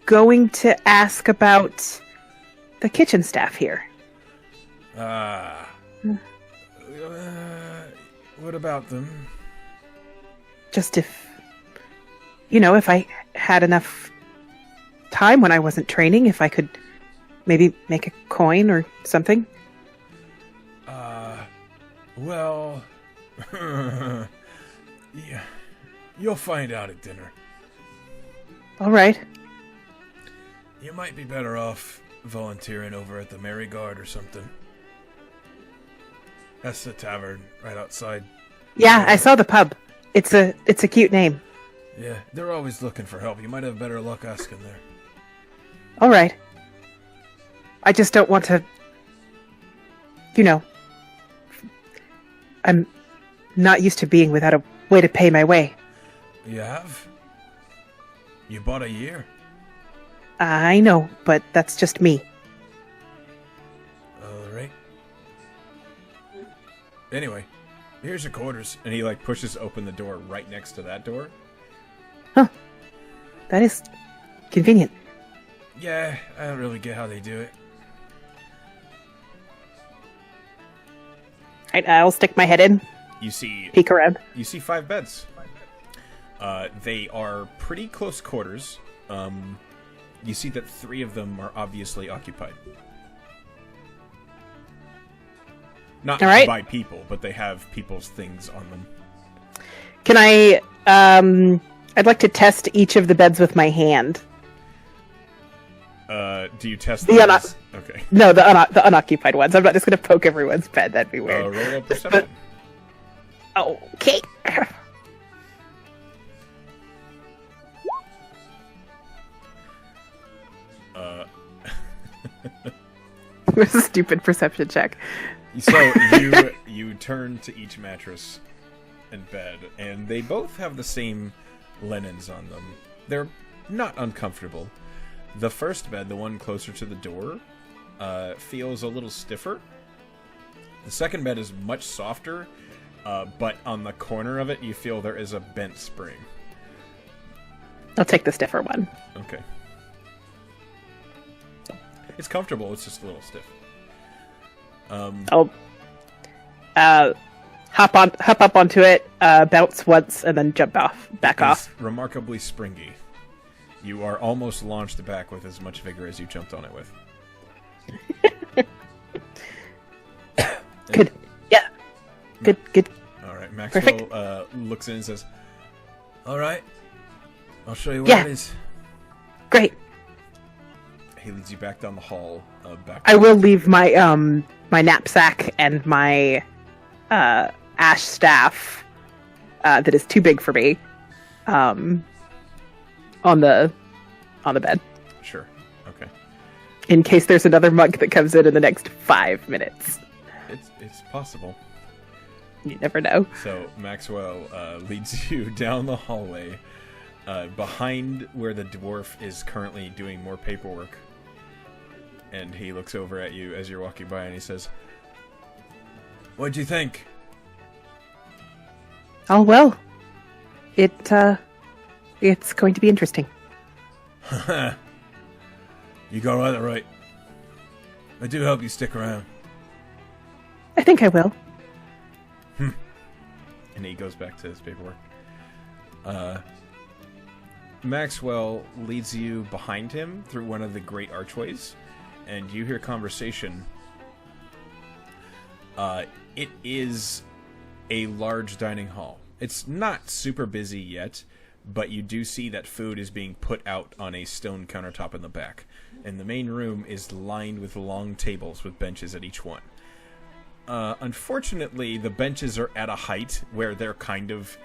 going to ask about the kitchen staff here. What about them? Just if I had enough time when I wasn't training, if I could maybe make a coin or something. Well... yeah. You'll find out at dinner. All right. You might be better off volunteering over at the Merry Guard or something. That's the tavern right outside. Yeah, I saw the pub. It's a cute name. Yeah, they're always looking for help. You might have better luck asking there. All right. I just don't want to... I'm not used to being without a way to pay my way. You have? You bought a year? I know, but that's just me. Alright. Anyway, here's your quarters. And he, pushes open the door right next to that door. Huh. That is convenient. Yeah, I don't really get how they do it. Right, I'll stick my head in, You see... peek around. You see 5 beds. They are pretty close quarters. You see that 3 of them are obviously occupied. Not All right. by people, but they have people's things on them. Can I, I'd like to test each of the beds with my hand. Do you test The those? Okay. No, the unoccupied ones. I'm not just going to poke everyone's bed. That'd be weird. Roll a perception. Okay. It was a stupid perception check. So you turn to each mattress and bed, and they both have the same linens on them. They're not uncomfortable. The first bed, the one closer to the door, feels a little stiffer. The second bed is much softer, but on the corner of it, you feel there is a bent spring. I'll take the stiffer one. Okay. It's comfortable, it's just a little stiff. I'll hop up onto it, bounce once, and then jump back off. It's remarkably springy. You are almost launched back with as much vigor as you jumped on it with. Good. Yeah. Good. All right, Maxwell looks in and says, "All right, I'll show you where Yeah. it is." Great. He leads you back down the hall. Back. I will leave my my knapsack and my ash staff that is too big for me on the bed, Sure. Okay. in case there's another monk that comes in the next 5 minutes. It's possible. You never know. So Maxwell leads you down the hallway, behind where the dwarf is currently doing more paperwork. And he looks over at you as you're walking by, and he says, "What'd you think?" Oh well, it's going to be interesting. You got that right. I do hope you stick around. I think I will. And he goes back to his paperwork. Maxwell leads you behind him through one of the great archways, and you hear conversation. It is a large dining hall. It's not super busy yet, but you do see that food is being put out on a stone countertop in the back. And the main room is lined with long tables with benches at each one. Unfortunately, the benches are at a height where they're kind of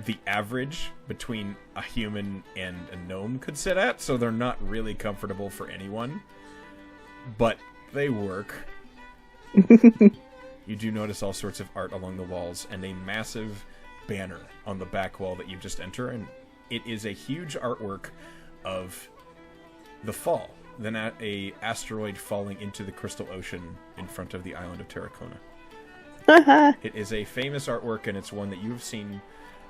the average between a human and a gnome could sit at, so they're not really comfortable for anyone. But they work. You do notice all sorts of art along the walls and a massive banner on the back wall that you just enter, and it is a huge artwork of the fall. Then at a asteroid falling into the crystal ocean in front of the island of Terracona. It is a famous artwork, and it's one that you've seen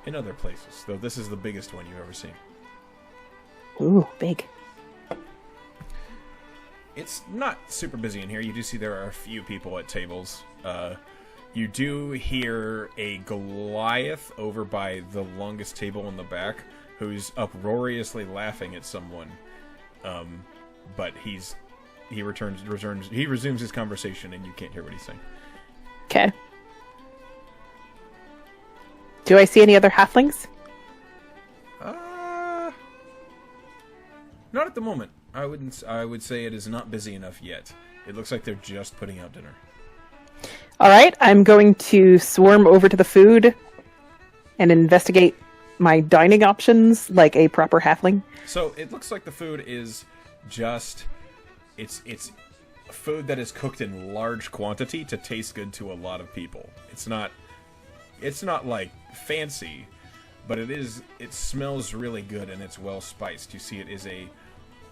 in other places, though this is the biggest one you've ever seen. Ooh, big. It's not super busy in here. You do see there are a few people at tables. You do hear a Goliath over by the longest table in the back who's uproariously laughing at someone. But he resumes his conversation, and you can't hear what he's saying. Okay. Do I see any other halflings? Not at the moment. I would say it is not busy enough yet. It looks like they're just putting out dinner. All right, I'm going to swarm over to the food and investigate my dining options like a proper halfling. So it looks like the food is just it's food that is cooked in large quantity to taste good to a lot of people. It's not like fancy, but it smells really good and it's well spiced. You see, it is a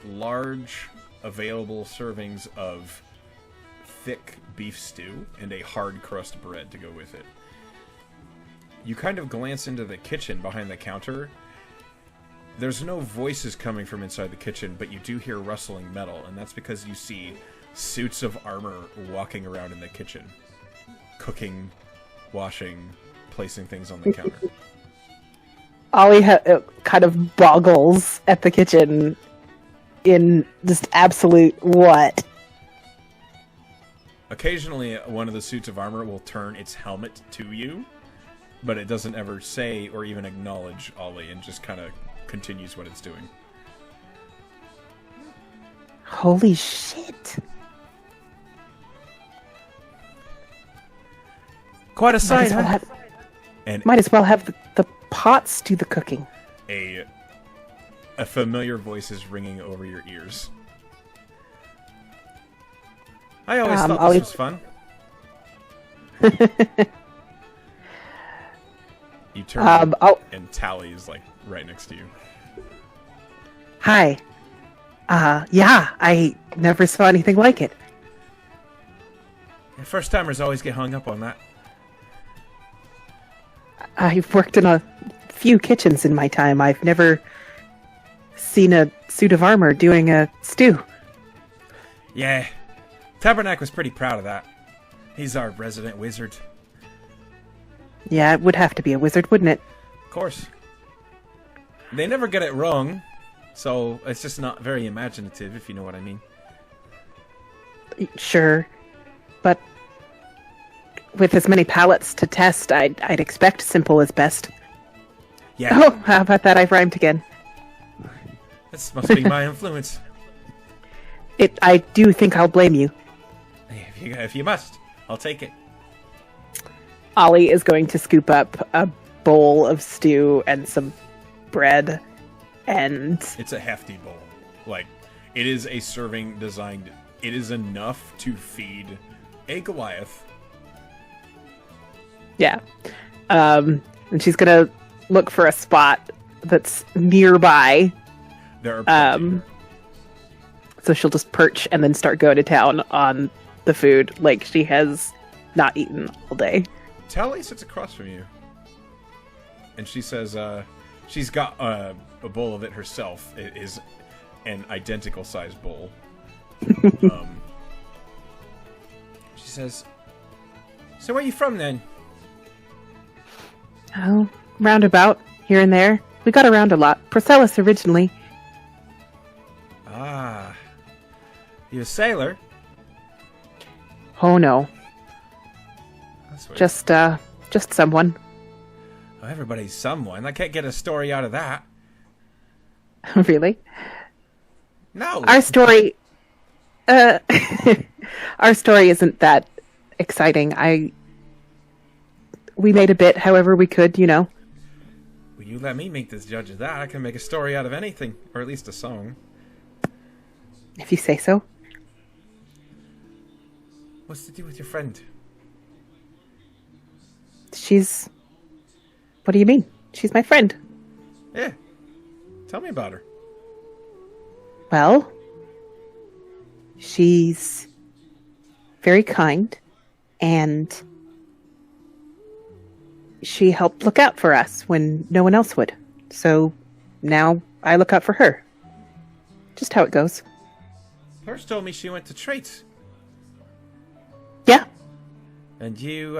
large available servings of thick beef stew and a hard crust bread to go with it. You kind of glance into the kitchen behind the counter. There's no voices coming from inside the kitchen, but you do hear rustling metal, and that's because you see suits of armor walking around in the kitchen, cooking, washing, placing things on the counter. Ollie kind of boggles at the kitchen in just absolute what? Occasionally, one of the suits of armor will turn its helmet to you, but it doesn't ever say or even acknowledge Ollie, and just kind of continues what it's doing. Holy shit. Quite a sight, huh? Might as well have the pots do the cooking. A familiar voice is ringing over your ears. I always thought this was fun. You turn and Tally is like right next to you. Hi. Yeah, I never saw anything like it. First timers always get hung up on that. I've worked in a few kitchens in my time. I've never seen a suit of armor doing a stew. Yeah. Tabernacle was pretty proud of that. He's our resident wizard. Yeah, it would have to be a wizard, wouldn't it? Of course. They never get it wrong, so it's just not very imaginative, if you know what I mean. Sure. But with as many palettes to test, I'd expect simple is best. Yeah. Oh, how about that? I've rhymed again. This must be my influence. I do think I'll blame you. If you must, I'll take it. Ollie is going to scoop up a bowl of stew and some bread, and... It's a hefty bowl. Like, it is a serving designed... It is enough to feed a Goliath. Yeah. And she's gonna look for a spot that's nearby. There are plenty. So she'll just perch and then start going to town on the food like she has not eaten all day. Tally sits across from you. And she says, she's got a bowl of it herself. It is an identical sized bowl. She says, so where are you from then? Oh, roundabout, here and there. We got around a lot. Procellus originally. Ah. You a sailor? Oh no. That's weird. Just someone. Oh, everybody's someone. I can't get a story out of that. Really? No. Our story... our story isn't that exciting. We made a bit however we could, you know. Will you let me make this judge of that? I can make a story out of anything, or at least a song. If you say so. What's to do with your friend? She's... What do you mean? She's my friend. Yeah. Tell me about her. Well, she's very kind, and she helped look out for us when no one else would. So now I look out for her. Just how it goes. Hers told me she went to Traits. Yeah. And you,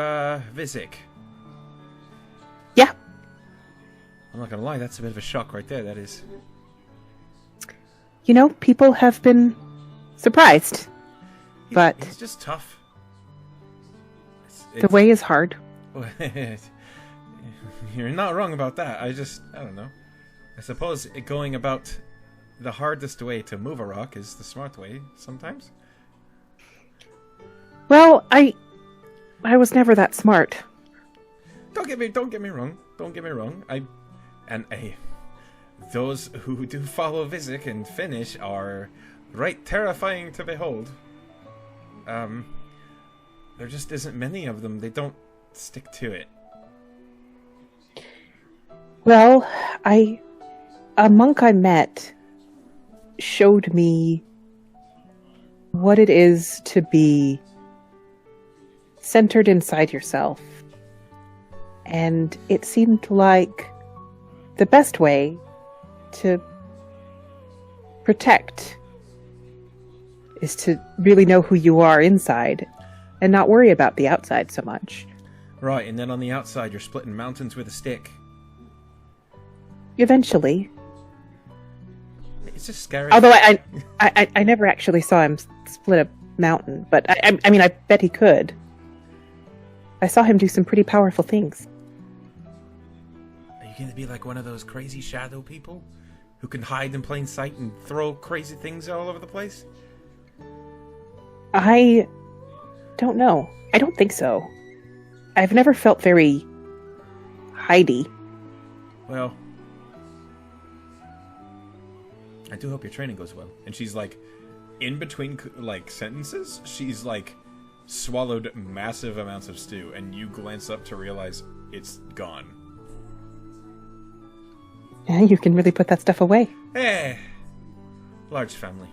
Vizik. Yeah. I'm not gonna lie, that's a bit of a shock right there, that is. You know, people have been surprised. But It's just tough. the way is hard. You're not wrong about that. I don't know. I suppose going about the hardest way to move a rock is the smart way sometimes. Well, I was never that smart. Don't get me wrong. Those who do follow Vizik and finish are right terrifying to behold. There just isn't many of them. They don't stick to it. Well, a monk I met showed me what it is to be centered inside yourself. And it seemed like the best way to protect is to really know who you are inside and not worry about the outside so much. Right, and then on the outside you're splitting mountains with a stick. Eventually. It's just scary. Although I never actually saw him split a mountain, but I mean, I bet he could. I saw him do some pretty powerful things. Are you going to be like one of those crazy shadow people who can hide in plain sight and throw crazy things all over the place? I don't know. I don't think so. I've never felt very hidey. Well, I do hope your training goes well. And she's like, in between like sentences, she's like swallowed massive amounts of stew, and you glance up to realize it's gone. Yeah, you can really put that stuff away. Eh, large family.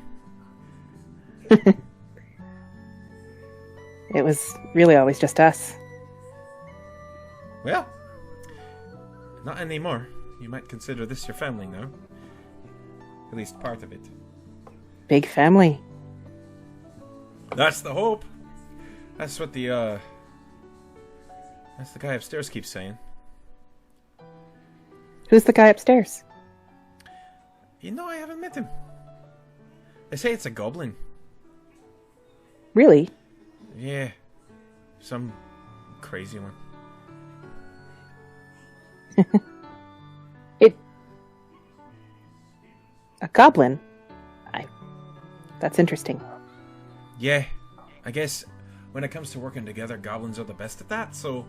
It was really always just us. Well, not anymore. You might consider this your family now. At least part of it. Big family. That's the hope. That's what the guy upstairs keeps saying. Who's the guy upstairs? You know, I haven't met him. They say it's a goblin. Really? Yeah. Some crazy one. A goblin? That's interesting. Yeah. I guess when it comes to working together, goblins are the best at that, so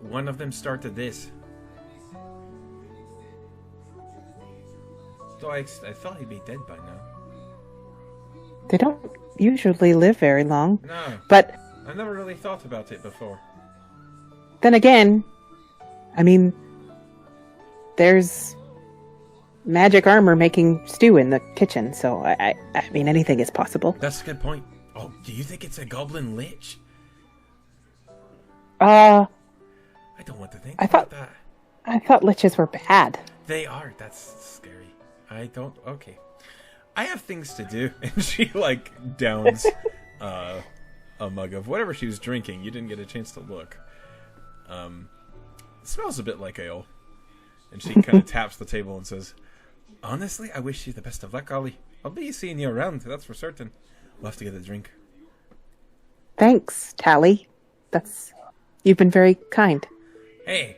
one of them started this. So I thought he'd be dead by now. They don't usually live very long. No. But I never really thought about it before. then again, I mean, there's magic armor making stew in the kitchen, so I mean, anything is possible. That's a good point. Oh, do you think it's a goblin lich? I I don't want to think I about thought- that. thought liches were bad. They are. That's scary. I don't... Okay. I have things to do. And she, like, downs a mug of whatever she was drinking. You didn't get a chance to look. It smells a bit like ale. And she kind of taps the table and says, honestly, I wish you the best of luck, Ollie. I'll be seeing you around, that's for certain. We'll have to get a drink. Thanks, Tally. You've been very kind. Hey.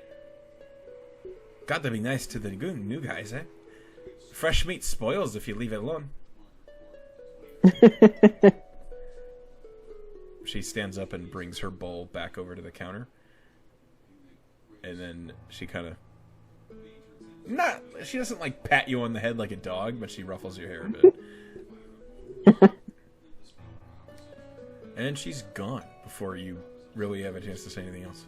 Got to be nice to the new guys, eh? Fresh meat spoils if you leave it alone. she stands up and brings her bowl back over to the counter. And then she kind of... She doesn't, like, pat you on the head like a dog, but she ruffles your hair a bit. And then she's gone before you really have a chance to say anything else.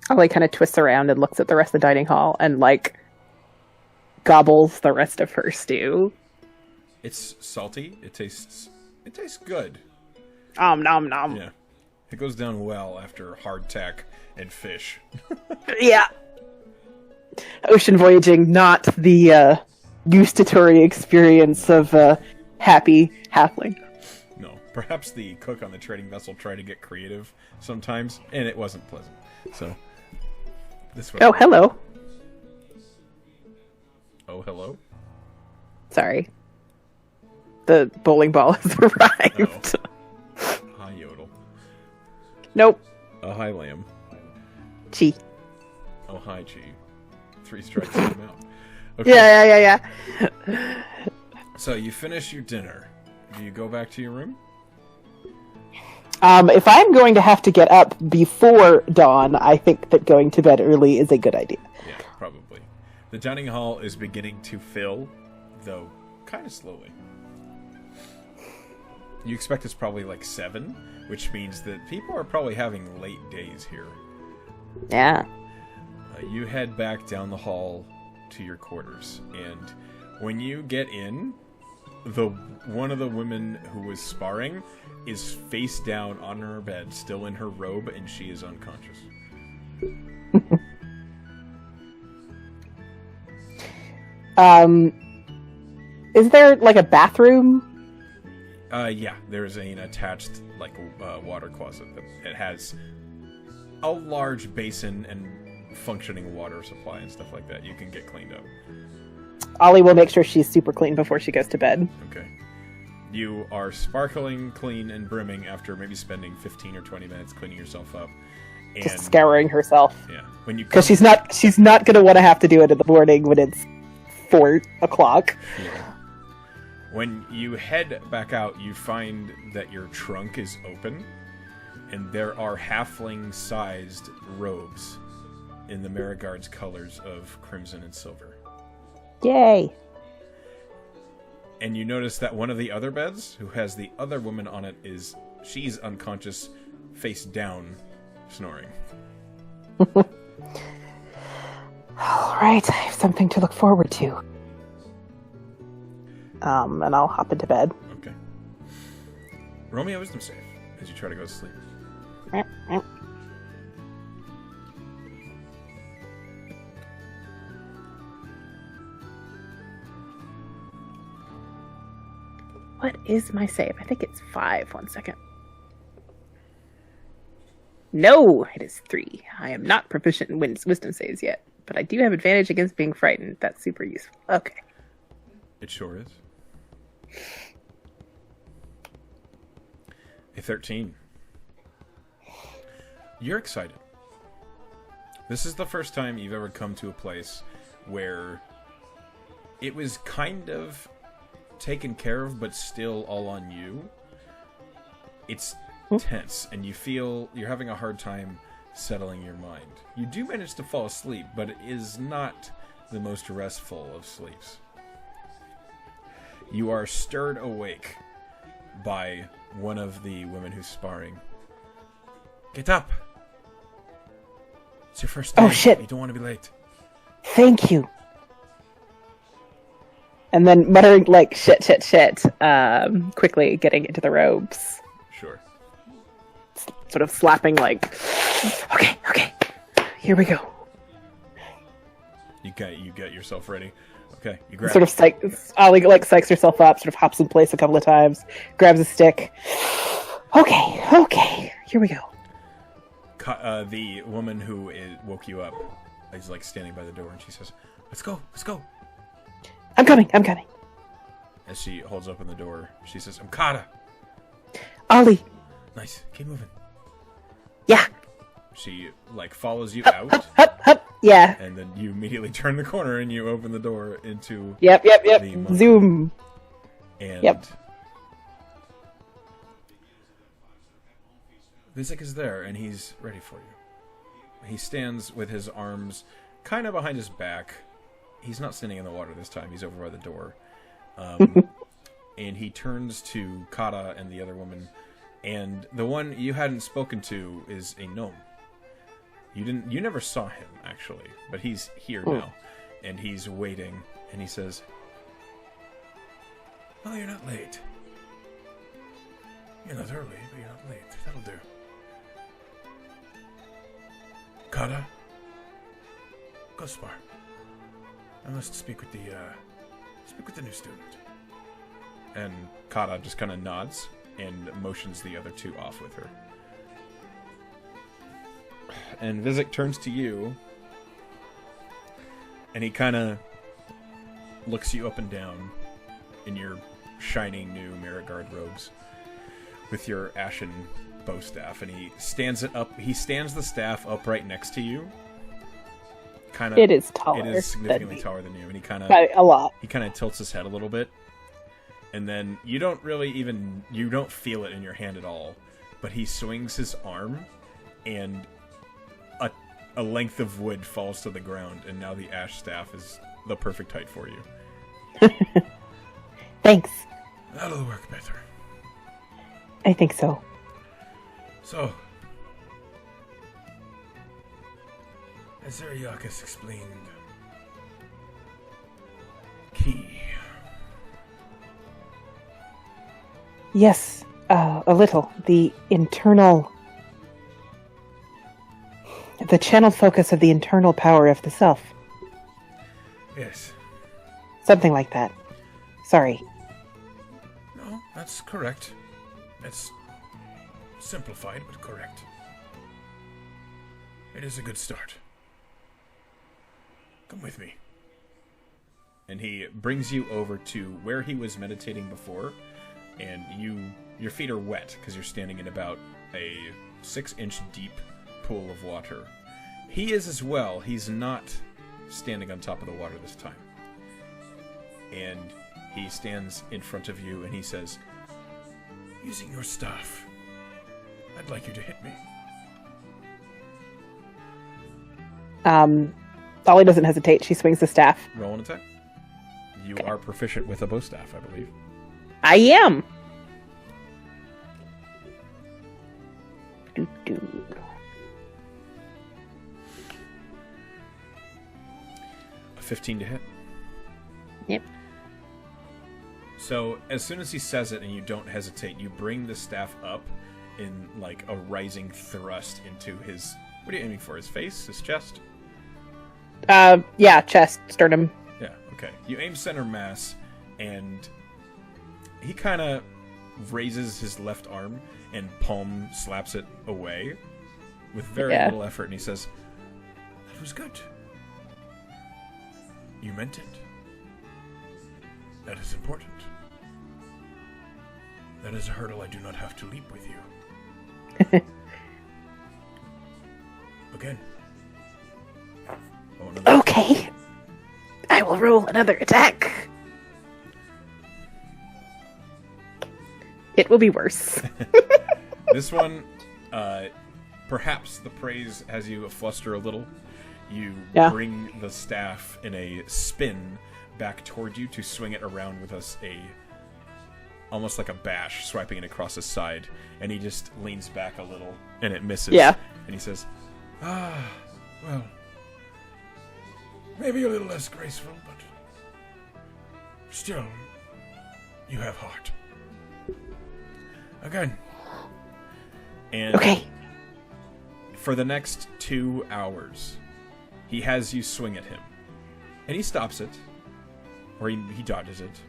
Ollie kind of twists around and looks at the rest of the dining hall and, like, gobbles the rest of her stew. It's salty. It tastes good. Nom nom. Yeah. It goes down well after hardtack and fish. Yeah. Ocean voyaging, not the gustatory experience of a happy halfling. No. Perhaps the cook on the trading vessel tried to get creative sometimes, and it wasn't pleasant. So, this one. Oh, hello. Oh, hello? Sorry. The bowling ball has arrived. Oh. Hi, Yodel. Nope. Oh, hi, Lamb. Chi. Oh, hi, Chi. 3 strikes in the mouth. Okay. Yeah. So, you finish your dinner. Do you go back to your room? If I'm going to have to get up before dawn, I think that going to bed early is a good idea. Yeah, probably. The dining hall is beginning to fill, though kind of slowly. You expect it's probably like 7, which means that people are probably having late days here. Yeah. You head back down the hall to your quarters, and when you get in, one of the women who was sparring is face down on her bed, still in her robe, and she is unconscious. Is there like a bathroom? Yeah, there's an attached like water closet that it has a large basin and functioning water supply and stuff like that. You can get cleaned up. Ollie will make sure she's super clean before she goes to bed. Okay. You are sparkling clean and brimming after maybe spending 15 or 20 minutes cleaning yourself up. And, Just scouring herself. Yeah. When you Because she's not going to want to have to do it in the morning when it's 4 o'clock. Yeah. When you head back out, you find that your trunk is open, and there are halfling-sized robes in the Marigard's colors of crimson and silver. Yay! And you notice that one of the other beds, who has the other woman on it, she's unconscious, face down, snoring. All right, I have something to look forward to. And I'll hop into bed. Okay. Roll me a wisdom save as you try to go to sleep. What is my save? I think it's 5. 1 second. No, it is 3. I am not proficient in wisdom saves yet, but I do have advantage against being frightened. That's super useful. Okay. It sure is. A 13. You're excited. This is the first time you've ever come to a place where it was kind of taken care of, but still all on you. It's tense, and you feel you're having a hard time settling your mind. You do manage to fall asleep, but it is not the most restful of sleeps. You are stirred awake by one of the women who's sparring. Get up! It's your first day. Oh, shit. You don't want to be late. Thank you. And then muttering like shit, quickly getting into the robes. Sure. Sort of slapping like, okay, here we go. You get yourself ready. Okay, you grab. Sort of Ollie like psychs herself up, sort of hops in place a couple of times, grabs a stick. Okay, here we go. The woman who woke you up is like standing by the door, and she says, "Let's go." I'm coming. As she holds open the door, she says, "Amkata." Ollie. Nice. Keep moving. Yeah. She like follows you out. Hup. Yeah. And then you immediately turn the corner and you open the door into Yep. the monkey. Zoom. And Yep. Vizik is there, and he's ready for you. He stands with his arms kind of behind his back. He's not standing in the water this time. He's over by the door. And he turns to Kata and the other woman, and the one you hadn't spoken to is a gnome. You never saw him, actually, but he's here now, and he's waiting, and he says, "Well, you're not late. You're not early, but you're not late. That'll do. Kata, Gospar, I must speak with the new student." And Kata just kind of nods and motions the other two off with her. And Vizik turns to you, and he kind of looks you up and down in your shining new Merit Guard robes with your ashen bow staff, and he stands it up. He stands the staff up right next to you. It is taller. It is significantly taller than you, and he kind of a lot. He kind of tilts his head a little bit, and then you don't feel it in your hand at all. But he swings his arm, and a length of wood falls to the ground, and now the ash staff is the perfect height for you. Thanks. That'll work better. I think so. So, as Ariakis explained, key. Yes, a little. The channeled focus of the internal power of the self. Yes. Something like that. Sorry. No, that's correct. That's simplified, but correct. It is a good start. Come with me. And he brings you over to where he was meditating before, and your feet are wet because you're standing in about a 6-inch deep pool of water. He is as well. He's not standing on top of the water this time. And he stands in front of you and he says, "Using your staff, I'd like you to hit me." Ollie doesn't hesitate. She swings the staff. Roll an attack. You are proficient with a bow staff, I believe. I am. Doo-doo. A 15 to hit. Yep. So as soon as he says it and you don't hesitate, you bring the staff up in like a rising thrust into his... What are you aiming for? His face? His chest? Yeah, chest, sternum. Yeah, okay. You aim center mass, and he kind of raises his left arm and palm slaps it away with very little effort, and he says, "That was good. You meant it. That is important. That is a hurdle I do not have to leap with you. Again." Okay. I will roll another attack. It will be worse. This one, perhaps the praise has you fluster a little. You bring the staff in a spin back toward you to swing it around with almost like a bash, swiping it across his side, and he just leans back a little, and it misses. Yeah. And he says, well, maybe a little less graceful, but still, you have heart. Again. And okay. For the next 2 hours, he has you swing at him. And he stops it. Or he dodges it.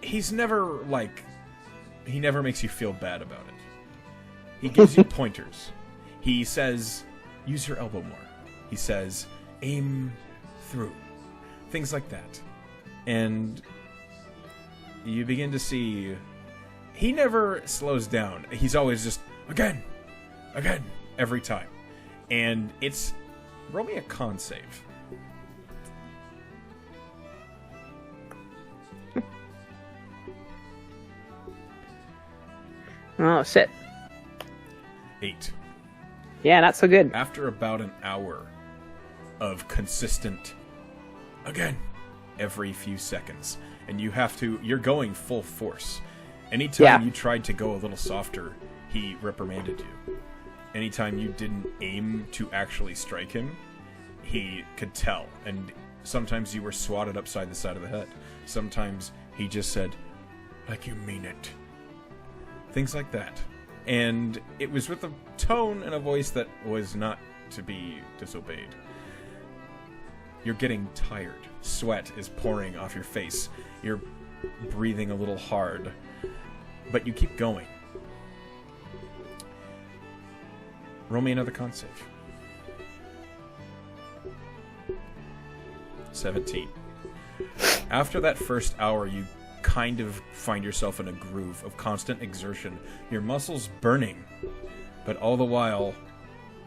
He's never, he never makes you feel bad about it. He gives you pointers. He says, use your elbow more. He says, aim through. Things like that. And you begin to see... He never slows down. He's always just, again, every time. And it's... Roll me a con save. Oh, shit. 8. Yeah, not so good. After about an hour of consistent, again, every few seconds, and you're going full force. Anytime you tried to go a little softer, he reprimanded you. Anytime you didn't aim to actually strike him, he could tell. And sometimes you were swatted upside the side of the head. Sometimes he just said, like you mean it. Things like that. And it was with a tone and a voice that was not to be disobeyed. You're getting tired. Sweat is pouring off your face. You're breathing a little hard. But you keep going. Roll me another con save. 17. After that first hour, you kind of find yourself in a groove of constant exertion. Your muscles burning, but all the while,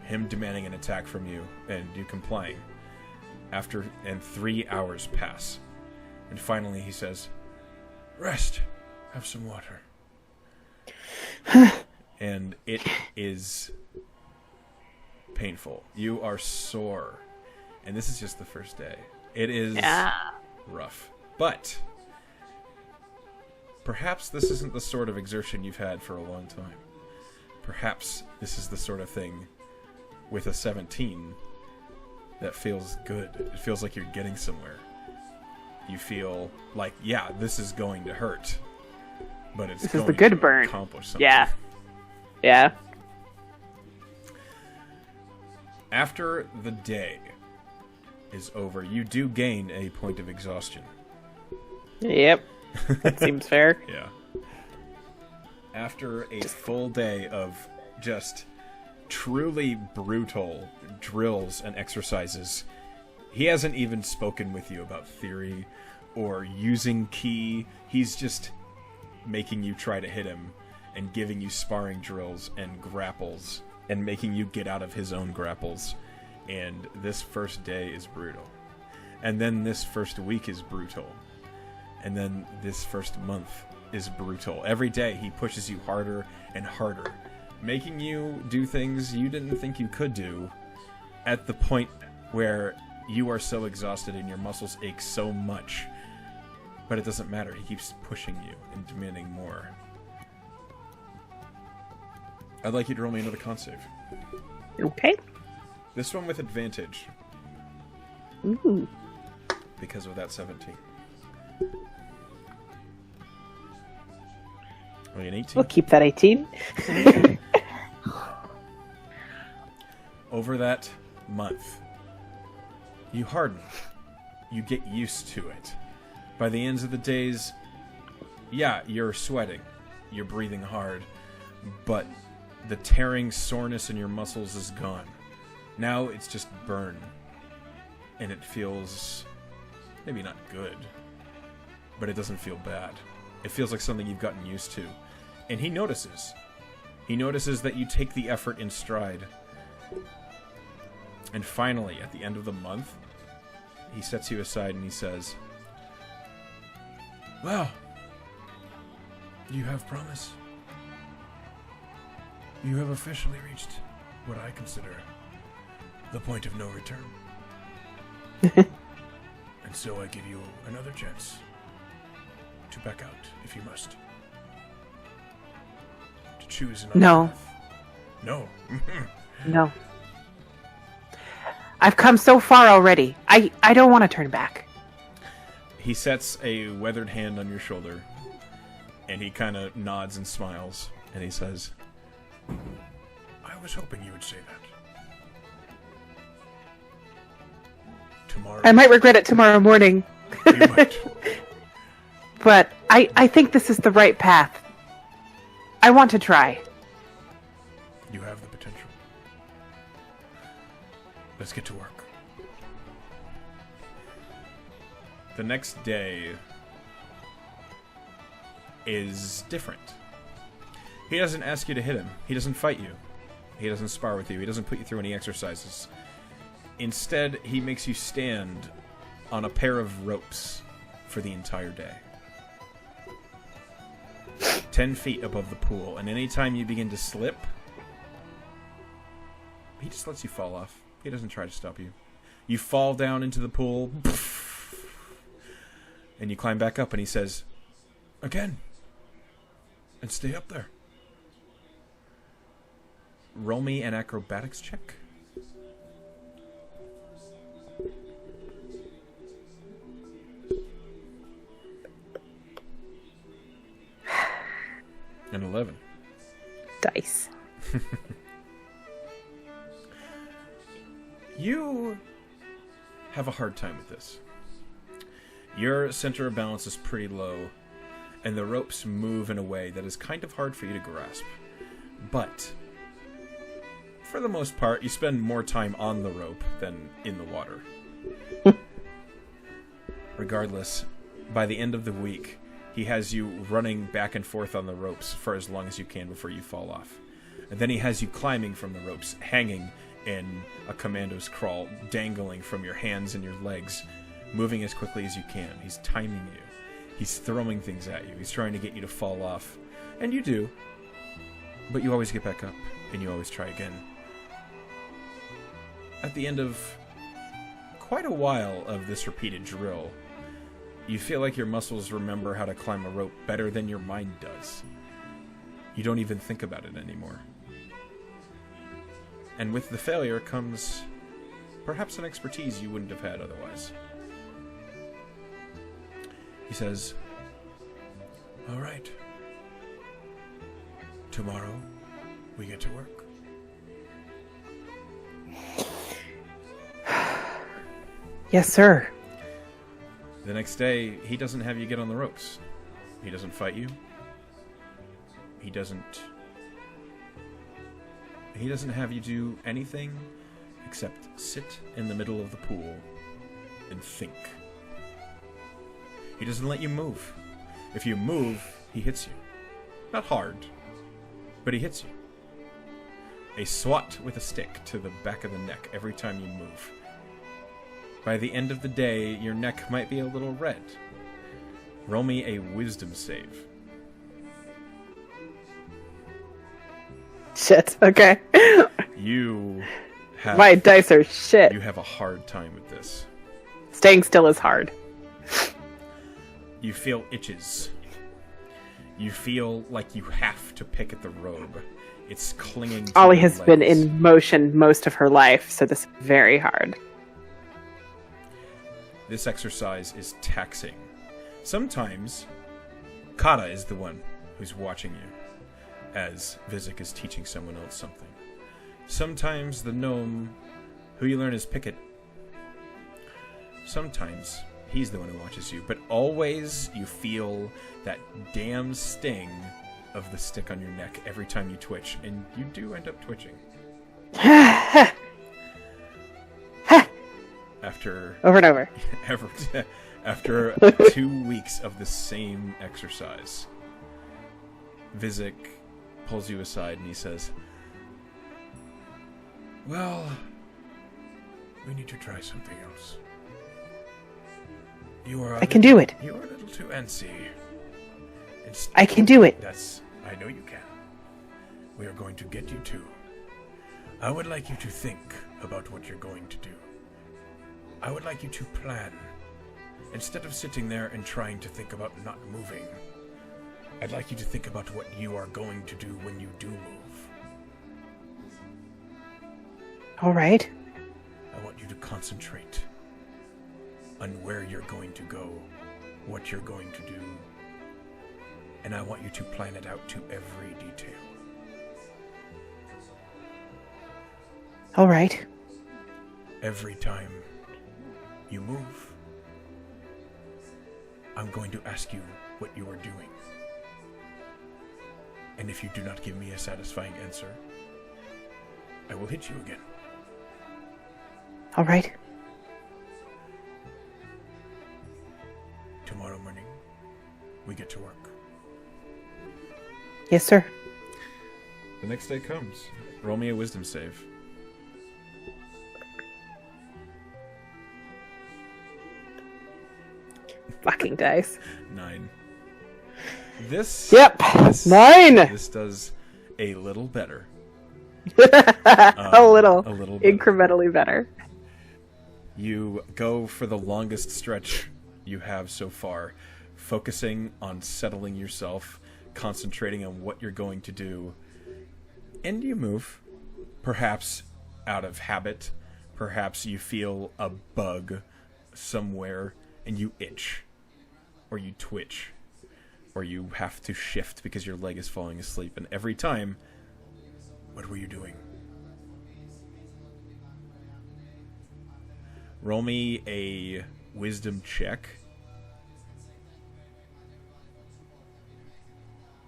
him demanding an attack from you and you complying. And 3 hours pass. And finally he says, rest. Have some water. And it is painful. You are sore. And this is just the first day. It is rough. But perhaps this isn't the sort of exertion you've had for a long time. Perhaps this is the sort of thing with a 17 that feels good. It feels like you're getting somewhere. You feel like, yeah, this is going to hurt. But it's going the good to burn. Accomplish something. Yeah. Yeah. After the day is over, you do gain a point of exhaustion. Yep. That seems fair. Yeah. After a full day of just truly brutal drills and exercises, he hasn't even spoken with you about theory or using ki. He's just making you try to hit him and giving you sparring drills and grapples and making you get out of his own grapples. And this first day is brutal. And then this first week is brutal. And then this first month is brutal. Every day he pushes you harder and harder, making you do things you didn't think you could do at the point where you are so exhausted and your muscles ache so much. But it doesn't matter. He keeps pushing you and demanding more. I'd like you to roll me another con save. Okay. This one with advantage. Ooh. Because of that 17. Only an 18. We'll keep that 18. Over that month, you harden. You get used to it. By the ends of the days, yeah, you're sweating. You're breathing hard. But the tearing soreness in your muscles is gone. Now it's just burn. And it feels maybe not good, but it doesn't feel bad. It feels like something you've gotten used to. And he notices. He notices that you take the effort in stride. And finally, at the end of the month, he sets you aside and he says, well, you have promise. You have officially reached what I consider the point of no return. And so I give you another chance to back out if you must. To choose another path. No. No. I've come so far already. I don't want to turn back. He sets a weathered hand on your shoulder, and he kind of nods and smiles, and he says, I was hoping you would say that. Tomorrow. I might regret it tomorrow morning. You might. But I think this is the right path. I want to try. You have the potential. Let's get to work. The next day is different. He doesn't ask you to hit him. He doesn't fight you. He doesn't spar with you. He doesn't put you through any exercises. Instead, he makes you stand on a pair of ropes for the entire day. 10 feet above the pool. And anytime you begin to slip, he just lets you fall off. He doesn't try to stop you. You fall down into the pool, and you climb back up, and he says, "Again, and stay up there." Roll me an acrobatics check. An 11. Dice. You have a hard time with this. Your center of balance is pretty low, and the ropes move in a way that is kind of hard for you to grasp. But, for the most part, you spend more time on the rope than in the water. Regardless, by the end of the week, he has you running back and forth on the ropes for as long as you can before you fall off. And then he has you climbing from the ropes, hanging in a commando's crawl, dangling from your hands and your legs, moving as quickly as you can. He's timing you. He's throwing things at you. He's trying to get you to fall off. And you do. But you always get back up, and you always try again. At the end of quite a while of this repeated drill, you feel like your muscles remember how to climb a rope better than your mind does. You don't even think about it anymore. And with the failure comes perhaps an expertise you wouldn't have had otherwise. He says, "All right. Tomorrow, we get to work." Yes, sir. The next day, he doesn't have you get on the ropes. He doesn't fight you. He doesn't have you do anything except sit in the middle of the pool and think. He doesn't let you move. If you move, he hits you. Not hard, but he hits you. A swat with a stick to the back of the neck every time you move. By the end of the day, your neck might be a little red. Roll me a wisdom save. Shit. Okay. You have... My dice are shit. You have a hard time with this. Staying still is hard. You feel itches. You feel like you have to pick at the robe. It's clinging to Ollie your has been legs. in motion most of her life, so this is very hard. This exercise is taxing. Sometimes, Kata is the one who's watching you, as Vizik is teaching someone else something. Sometimes the gnome, who you learn is Picket. Sometimes he's the one who watches you, but always you feel that damn sting of the stick on your neck every time you twitch, and you do end up twitching. After Over and over. after 2 weeks of the same exercise, Vizik pulls you aside and he says, "Well, we need to try something else. I can do it. You are a little too antsy. I can do it. I know you can. We are going to get you to. I would like you to think about what you're going to do. I would like you to plan. Instead of sitting there and trying to think about not moving, I'd like you to think about what you are going to do when you do move. All right. I want you to concentrate on where you're going to go, what you're going to do, and I want you to plan it out to every detail. All right. Every time you move, I'm going to ask you what you are doing. And if you do not give me a satisfying answer, I will hit you again. All right. Tomorrow morning, we get to work. Yes, sir. The next day comes. Roll me a wisdom save. Fucking dice. 9. This... Yep. This, 9. This does a little better. A little better. incrementally better. You go for the longest stretch you have so far, focusing on settling yourself, concentrating on what you're going to do, and you move, perhaps out of habit, perhaps you feel a bug somewhere and you itch, or you twitch, or you have to shift because your leg is falling asleep, and every time, what were you doing? Roll me a wisdom check.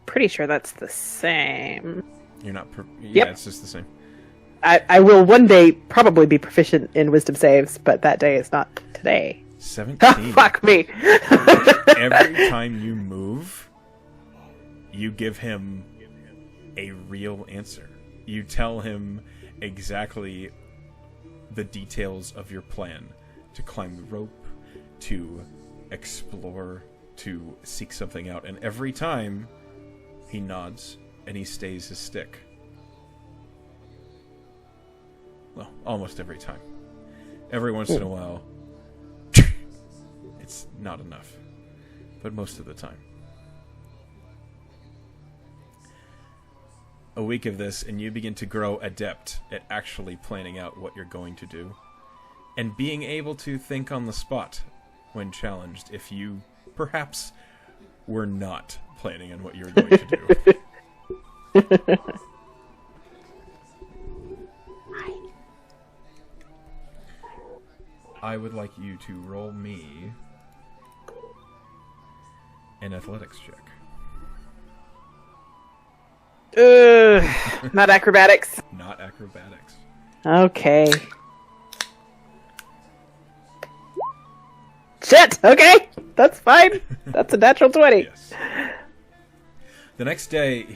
Pretty sure that's the same. You're not... yeah, Yep. it's just the same. I will one day probably be proficient in wisdom saves, but that day is not today. 17. Fuck me. Every time you move, you give him a real answer. You tell him exactly the details of your plan. To climb the rope, to explore, to seek something out. And every time, he nods and he stays his stick. Well, almost every time. Every once in a while, it's not enough. But most of the time. A week of this, and you begin to grow adept at actually planning out what you're going to do. And being able to think on the spot when challenged if you, perhaps, were not planning on what you were going to do. I would like you to roll me an athletics check. Not acrobatics. Not acrobatics. Okay. Shit! Okay! That's fine. That's a natural 20. Yes. The next day,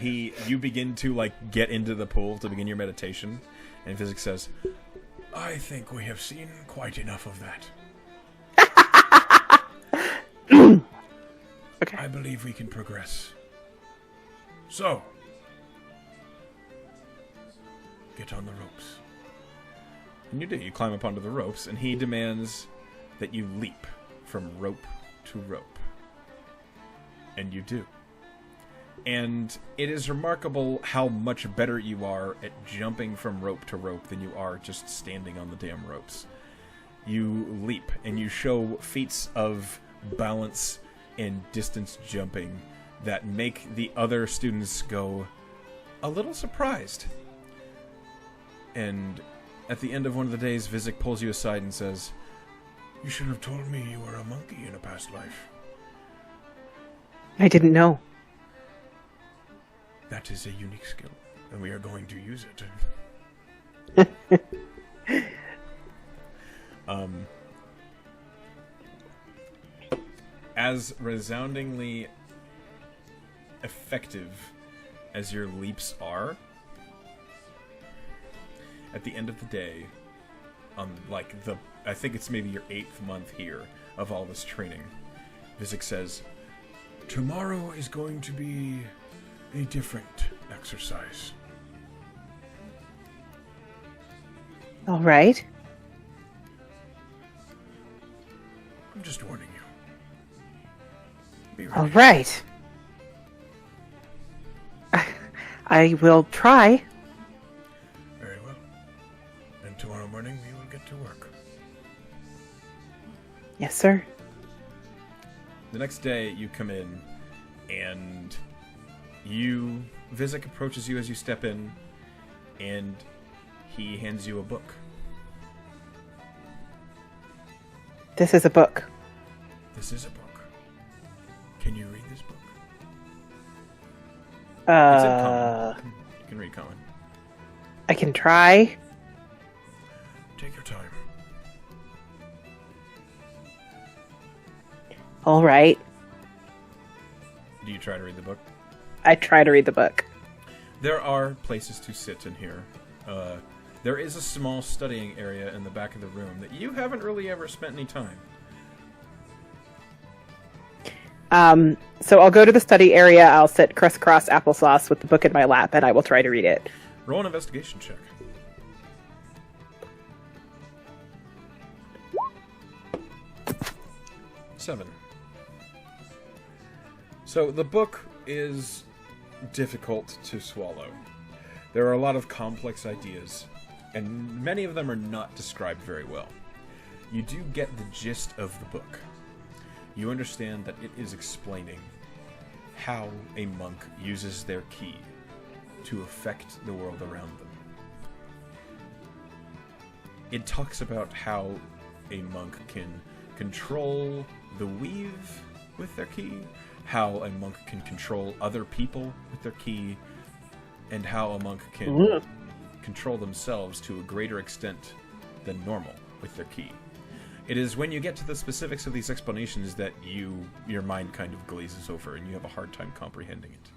you begin to get into the pool to begin your meditation, and Physics says, "I think we have seen quite enough of that. Okay. I believe we can progress. So, get on the ropes." And you do. You climb up onto the ropes, and he demands that you leap from rope to rope. And you do. And it is remarkable how much better you are at jumping from rope to rope than you are just standing on the damn ropes. You leap, and you show feats of balance and distance jumping that make the other students go a little surprised. And at the end of one of the days, Vizik pulls you aside and says, "You should have told me you were a monkey in a past life. I didn't know. That is a unique skill, and we are going to use it." As resoundingly effective as your leaps are, at the end of the day, on I think it's maybe your 8th month here of all this training, Vizik says, "Tomorrow is going to be a different exercise." All right. I'm just warning you. Be ready. All right. I will try. Very well. And tomorrow morning we will get to work. Yes, sir. The next day you come in, and Vizik approaches you as you step in, and he hands you a book. This is a book. This is a book. Can you read this book? It's in common. You can read common. I can try. Take your time. All right. Do you try to read the book? I try to read the book. There are places to sit in here. There is a small studying area in the back of the room that you haven't really ever spent any time. So I'll go to the study area. I'll sit crisscross applesauce with the book in my lap, and I will try to read it. Roll an investigation check. 7. So the book is difficult to swallow. There are a lot of complex ideas, and many of them are not described very well. You do get the gist of the book. You understand that it is explaining how a monk uses their key to affect the world around them. It talks about how a monk can control the weave with their key, how a monk can control other people with their key, and how a monk can control themselves to a greater extent than normal with their key. It is when you get to the specifics of these explanations that your mind kind of glazes over and you have a hard time comprehending it.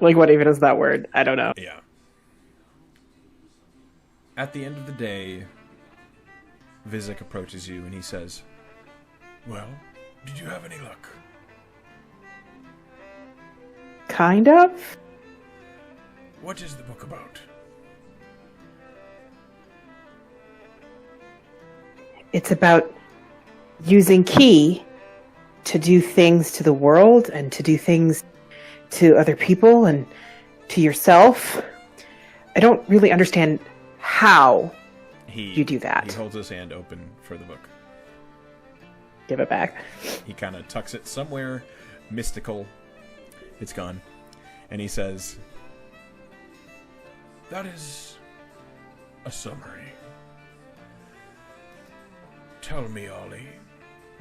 Like, what even is that word? I don't know. Yeah. At the end of the day, Vizek approaches you and he says, "Well, did you have any luck?" Kind of? "What is the book about?" It's about using key to do things to the world and to do things to other people and to yourself. I don't really understand how you do that. He holds his hand open for the book. Give it back. He kind of tucks it somewhere mystical. It's gone. And he says, "That is a summary. Tell me, Ollie,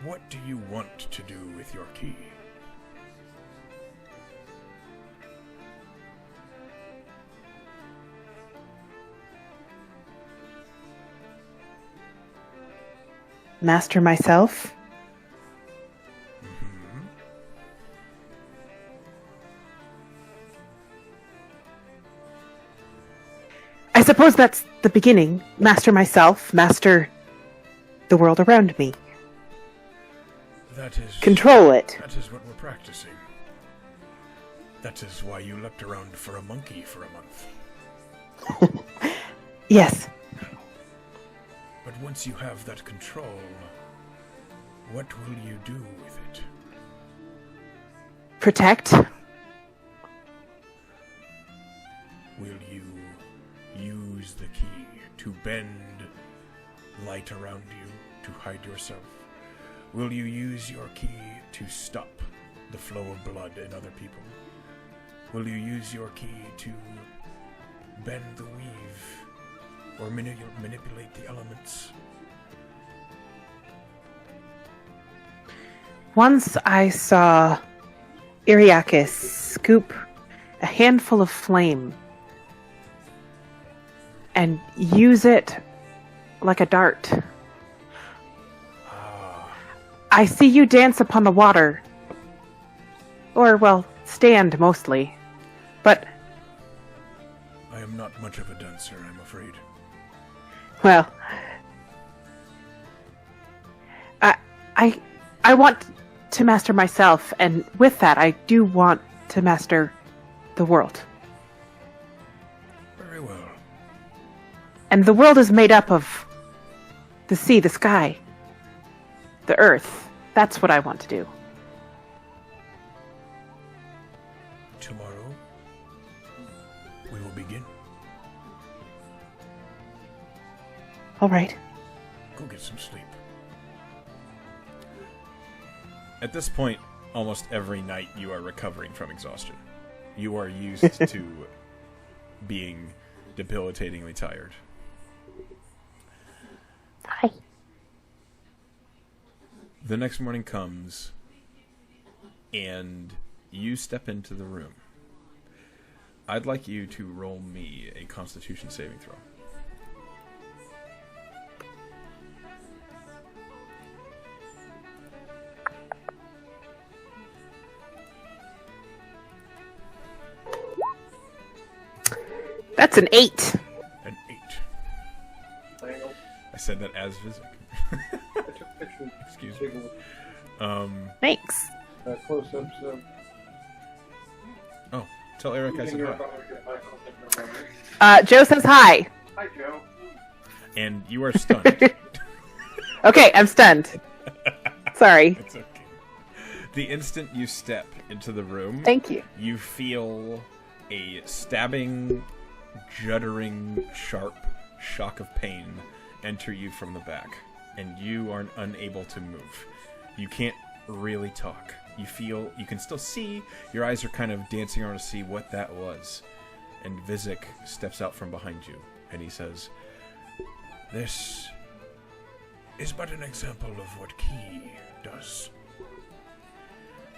what do you want to do with your key?" Master myself. I suppose that's the beginning. Master myself, master the world around me. That is... Control it. That is what we're practicing. That is why you looked around for a monkey for a month. Yes. But once you have that control, what will you do with it? Protect. Will you use the key to bend light around you, to hide yourself? Will you use your key to stop the flow of blood in other people? Will you use your key to bend the weave or manipulate the elements? Once I saw Iriakis scoop a handful of flame and use it like a dart. I see you dance upon the water. Or, well, stand mostly. But, I am not much of a dancer, I'm afraid. well, I want to master myself, and with that, I do want to master the world. Very well. And the world is made up of the sea, the sky, the earth. That's what I want to do. Tomorrow, we will begin. All right. Go get some sleep. At this point, almost every night you are recovering from exhaustion. You are used to being debilitatingly tired. Hi. The next morning comes, and you step into the room. I'd like you to roll me a Constitution saving throw. That's an 8. An 8. I said that as Vizek. Excuse me. Thanks. Close-ups. Oh, tell Eric I said hi. Joe says hi. Hi, Joe. And you are stunned. Okay, I'm stunned. Sorry. It's okay. The instant you step into the room, Thank you. you feel a stabbing, juddering, sharp shock of pain enter you from the back, and you are unable to move. You can't really talk. You can still see, your eyes are kind of dancing around to see what that was. And Vizik steps out from behind you, and he says, "This is but an example of what Ki does."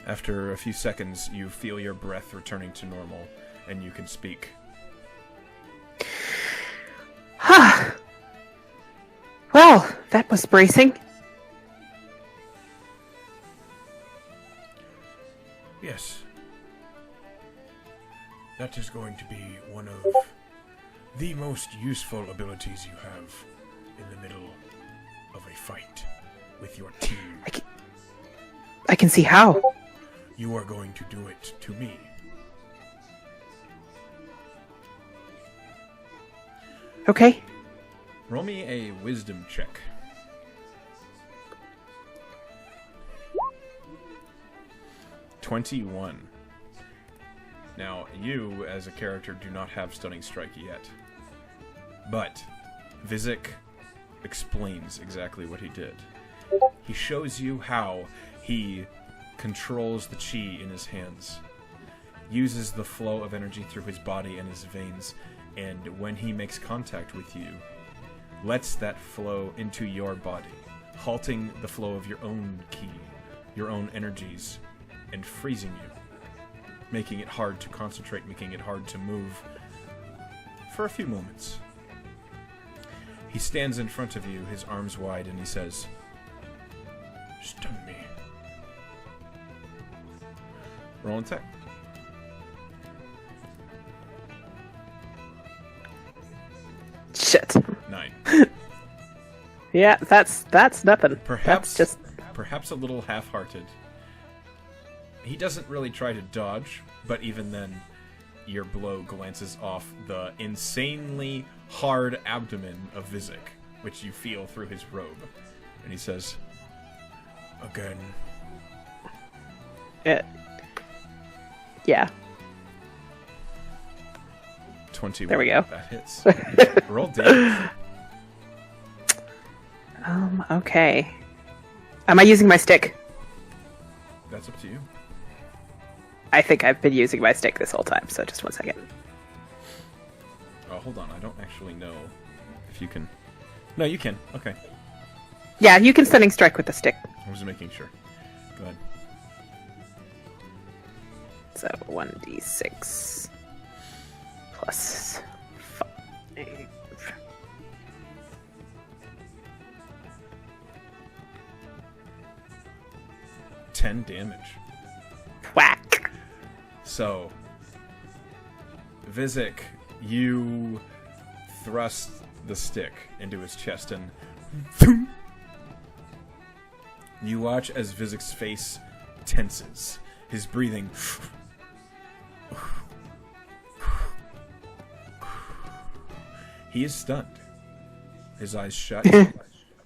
After a few seconds, you feel your breath returning to normal, and you can speak. Well, that was bracing. Yes. That is going to be one of the most useful abilities you have in the middle of a fight with your team. I can see how. You are going to do it to me. Okay. Roll me a wisdom check. "21. Now, you, as a character, do not have Stunning Strike yet. But Vizik explains exactly what he did. He shows you how he controls the chi in his hands, uses the flow of energy through his body and his veins, and when he makes contact with you, lets that flow into your body, halting the flow of your own ki, your own energies, and freezing you, making it hard to concentrate, making it hard to move for a few moments. He stands in front of you, his arms wide, and he says, "Stun me." Roll and attack. Shit. 9. Yeah, that's nothing. Perhaps That's just perhaps a little half-hearted. He doesn't really try to dodge, but even then, your blow glances off the insanely hard abdomen of Vizik, which you feel through his robe. And he says, "Again." Yeah. 21. There we go. That hits. Roll damage. Okay. Am I using my stick? That's up to you. I think I've been using my stick this whole time, so just 1 second. Oh, hold on. I don't actually know if you can... No, you can. Okay. Yeah, you can stunning strike with the stick. I was making sure. Go ahead. So 1d6 plus 5. 10 damage. Whack. So, Vizik, you thrust the stick into his chest and you watch as Vizik's face tenses, his breathing. He is stunned. His eyes shut.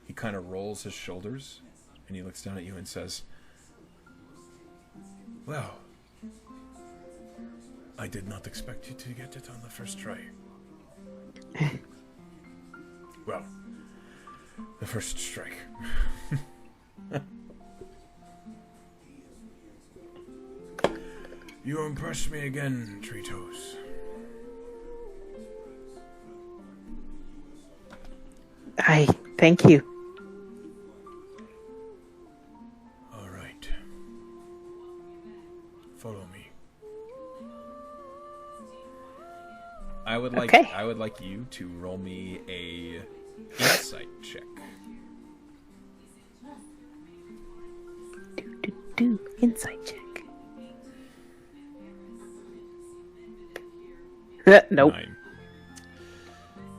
He kind of rolls his shoulders and he looks down at you and says, "Well, I did not expect you to get it on the first try." Well, the first strike. You impress me again, Tree Toes. Thank you. All right. Follow me. I would like you to roll me a insight check. Do insight check. Nope. 9.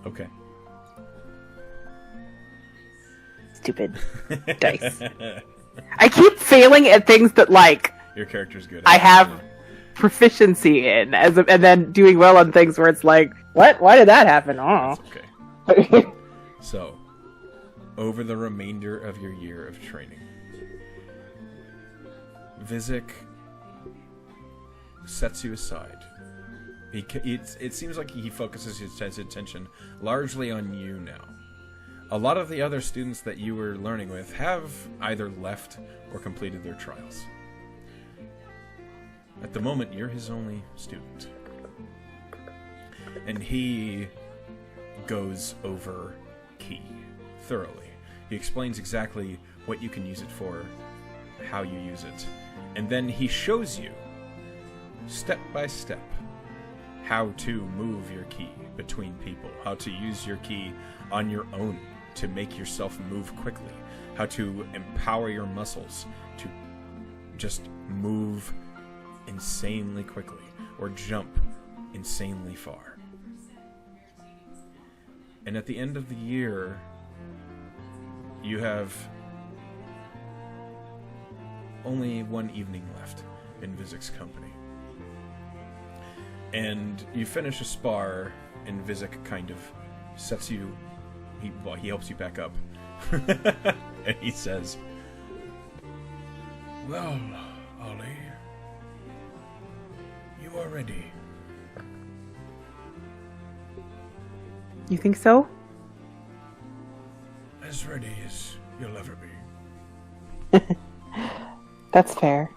Okay. Stupid dice. I keep failing at things that Your character's good. I have proficiency in, and then doing well on things where it's like What? Why did that happen? Oh. That's okay. So, over the remainder of your year of training, Vizik sets you aside. It seems like he focuses his attention largely on you now. A lot of the other students that you were learning with have either left or completed their trials. At the moment, you're his only student. And he goes over Key thoroughly. He explains exactly what you can use it for, how you use it, and then he shows you, step by step, how to move your key between people, how to use your key on your own to make yourself move quickly, how to empower your muscles to just move insanely quickly or jump insanely far. And at the end of the year, you have only one evening left in Vizik's company. And you finish a spar, and Vizik kind of sets you... He helps you back up. And he says, "Well, Ollie, you are ready." You think so? As ready as you'll ever be. That's fair.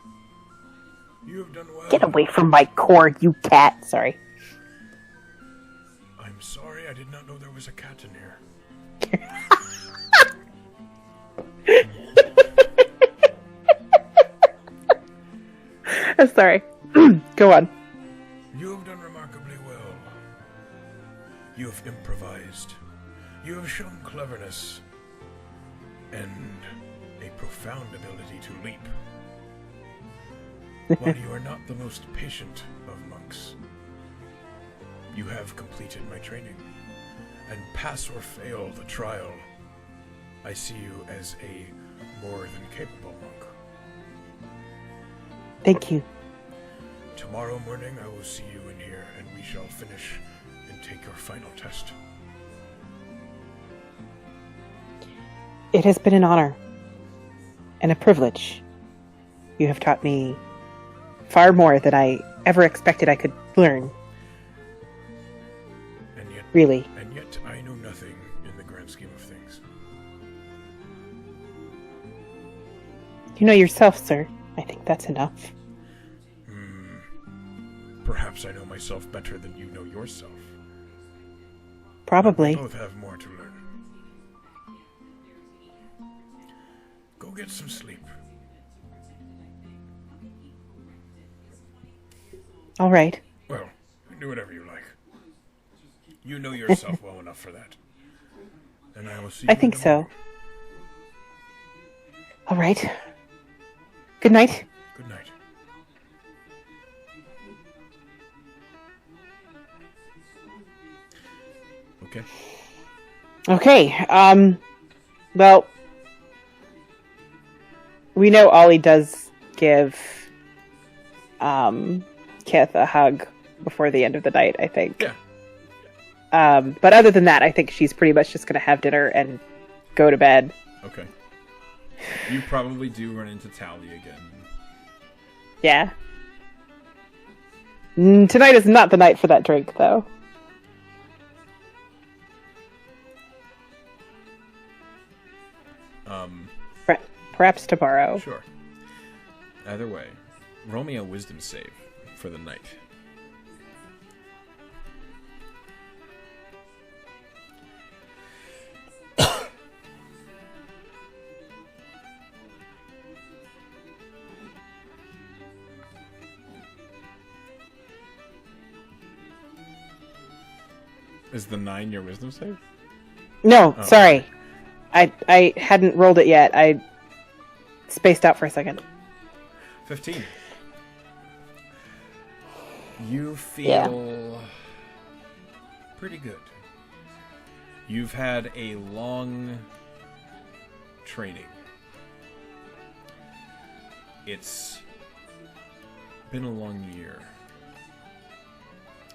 You have done well. Get away from my cord, you cat. Sorry. I'm sorry, I did not know there was a cat in here. Sorry. Go on. You have done remarkably well. You have improvised. You have shown cleverness and a profound ability to leap. While you are not the most patient of monks, you have completed my training, and pass or fail the trial, I see you as a more than capable monk. Thank you. Tomorrow morning I will see you in here, and we shall finish and take your final test. It has been an honor and a privilege. You have taught me far more than I ever expected I could learn. And yet, Really. And yet I know nothing in the grand scheme of things. You know yourself, sir. I think that's enough. Perhaps I know myself better than you know yourself. Probably. We both have more to learn. Go get some sleep. All right. Well, do whatever you like. You know yourself well enough for that. And I will see you I think in the so. morning. All right. Good night. Good night. Okay. Okay. Well, we know Ollie does give Kith a hug before the end of the night, I think. Yeah. But other than that, I think she's pretty much just going to have dinner and go to bed. Okay. You probably do run into Tally again. Yeah. Tonight is not the night for that drink, though. Perhaps tomorrow. Sure. Either way, roll me a wisdom save for the night. Is the 9 your wisdom save? No, Oh, sorry. I hadn't rolled it yet. I spaced out for a second. 15. You feel pretty good. You've had a long training. It's been a long year.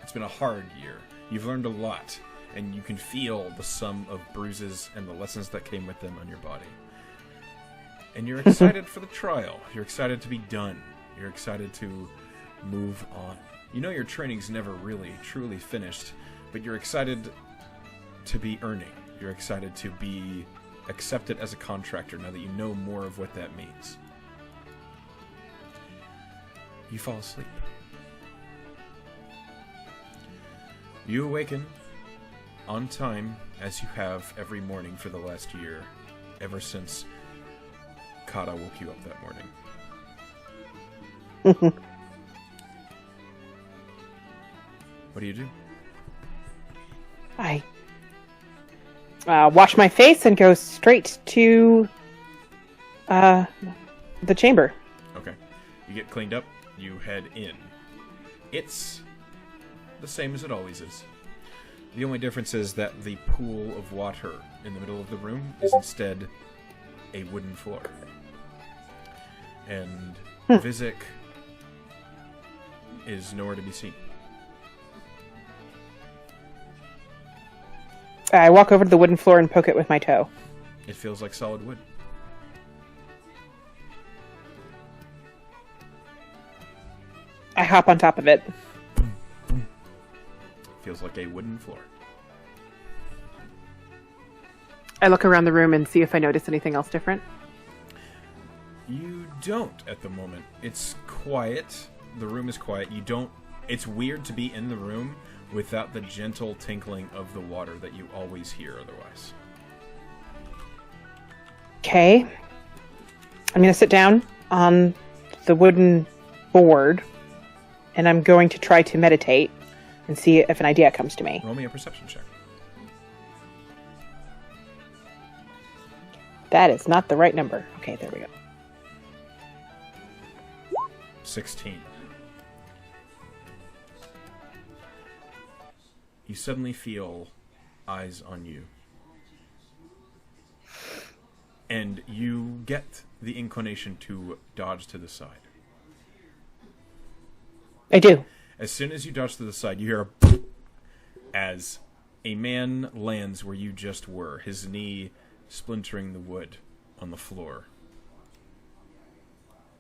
It's been a hard year. You've learned a lot, and you can feel the sum of bruises and the lessons that came with them on your body. And you're excited for the trial. You're excited to be done. You're excited to move on. You know your training's never really, truly finished, but you're excited to be earning. You're excited to be accepted as a contractor now that you know more of what that means. You fall asleep. You awaken on time, as you have every morning for the last year, ever since Kata woke you up that morning. What do you do? I wash my face and go straight to the chamber. Okay. You get cleaned up. You head in. It's the same as it always is. The only difference is that the pool of water in the middle of the room is instead a wooden floor. And Vizek is nowhere to be seen. I walk over to the wooden floor and poke it with my toe. It feels like solid wood. I hop on top of it. Feels like a wooden floor. I look around the room and see if I notice anything else different. You don't at the moment. It's quiet. The room is quiet. You don't... It's weird to be in the room without the gentle tinkling of the water that you always hear otherwise. Okay. I'm going to sit down on the wooden board, and I'm going to try to meditate and see if an idea comes to me. Roll me a perception check. That is not the right number. Okay, there we go. 16. You suddenly feel eyes on you. And you get the inclination to dodge to the side. I do. As soon as you dodge to the side, you hear a boop as a man lands where you just were, his knee splintering the wood on the floor.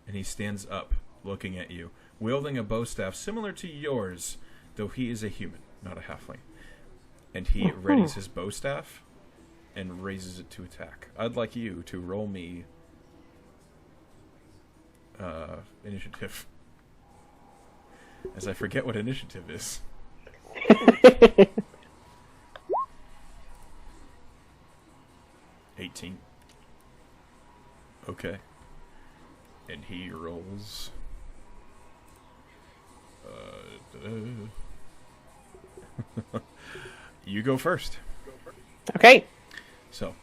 And he stands up, looking at you, wielding a bowstaff similar to yours, though he is a human, not a halfling. And he readies his bowstaff and raises it to attack. I'd like you to roll me initiative. As I forget what initiative is. 18. Okay. And he rolls... You go first. Okay. So,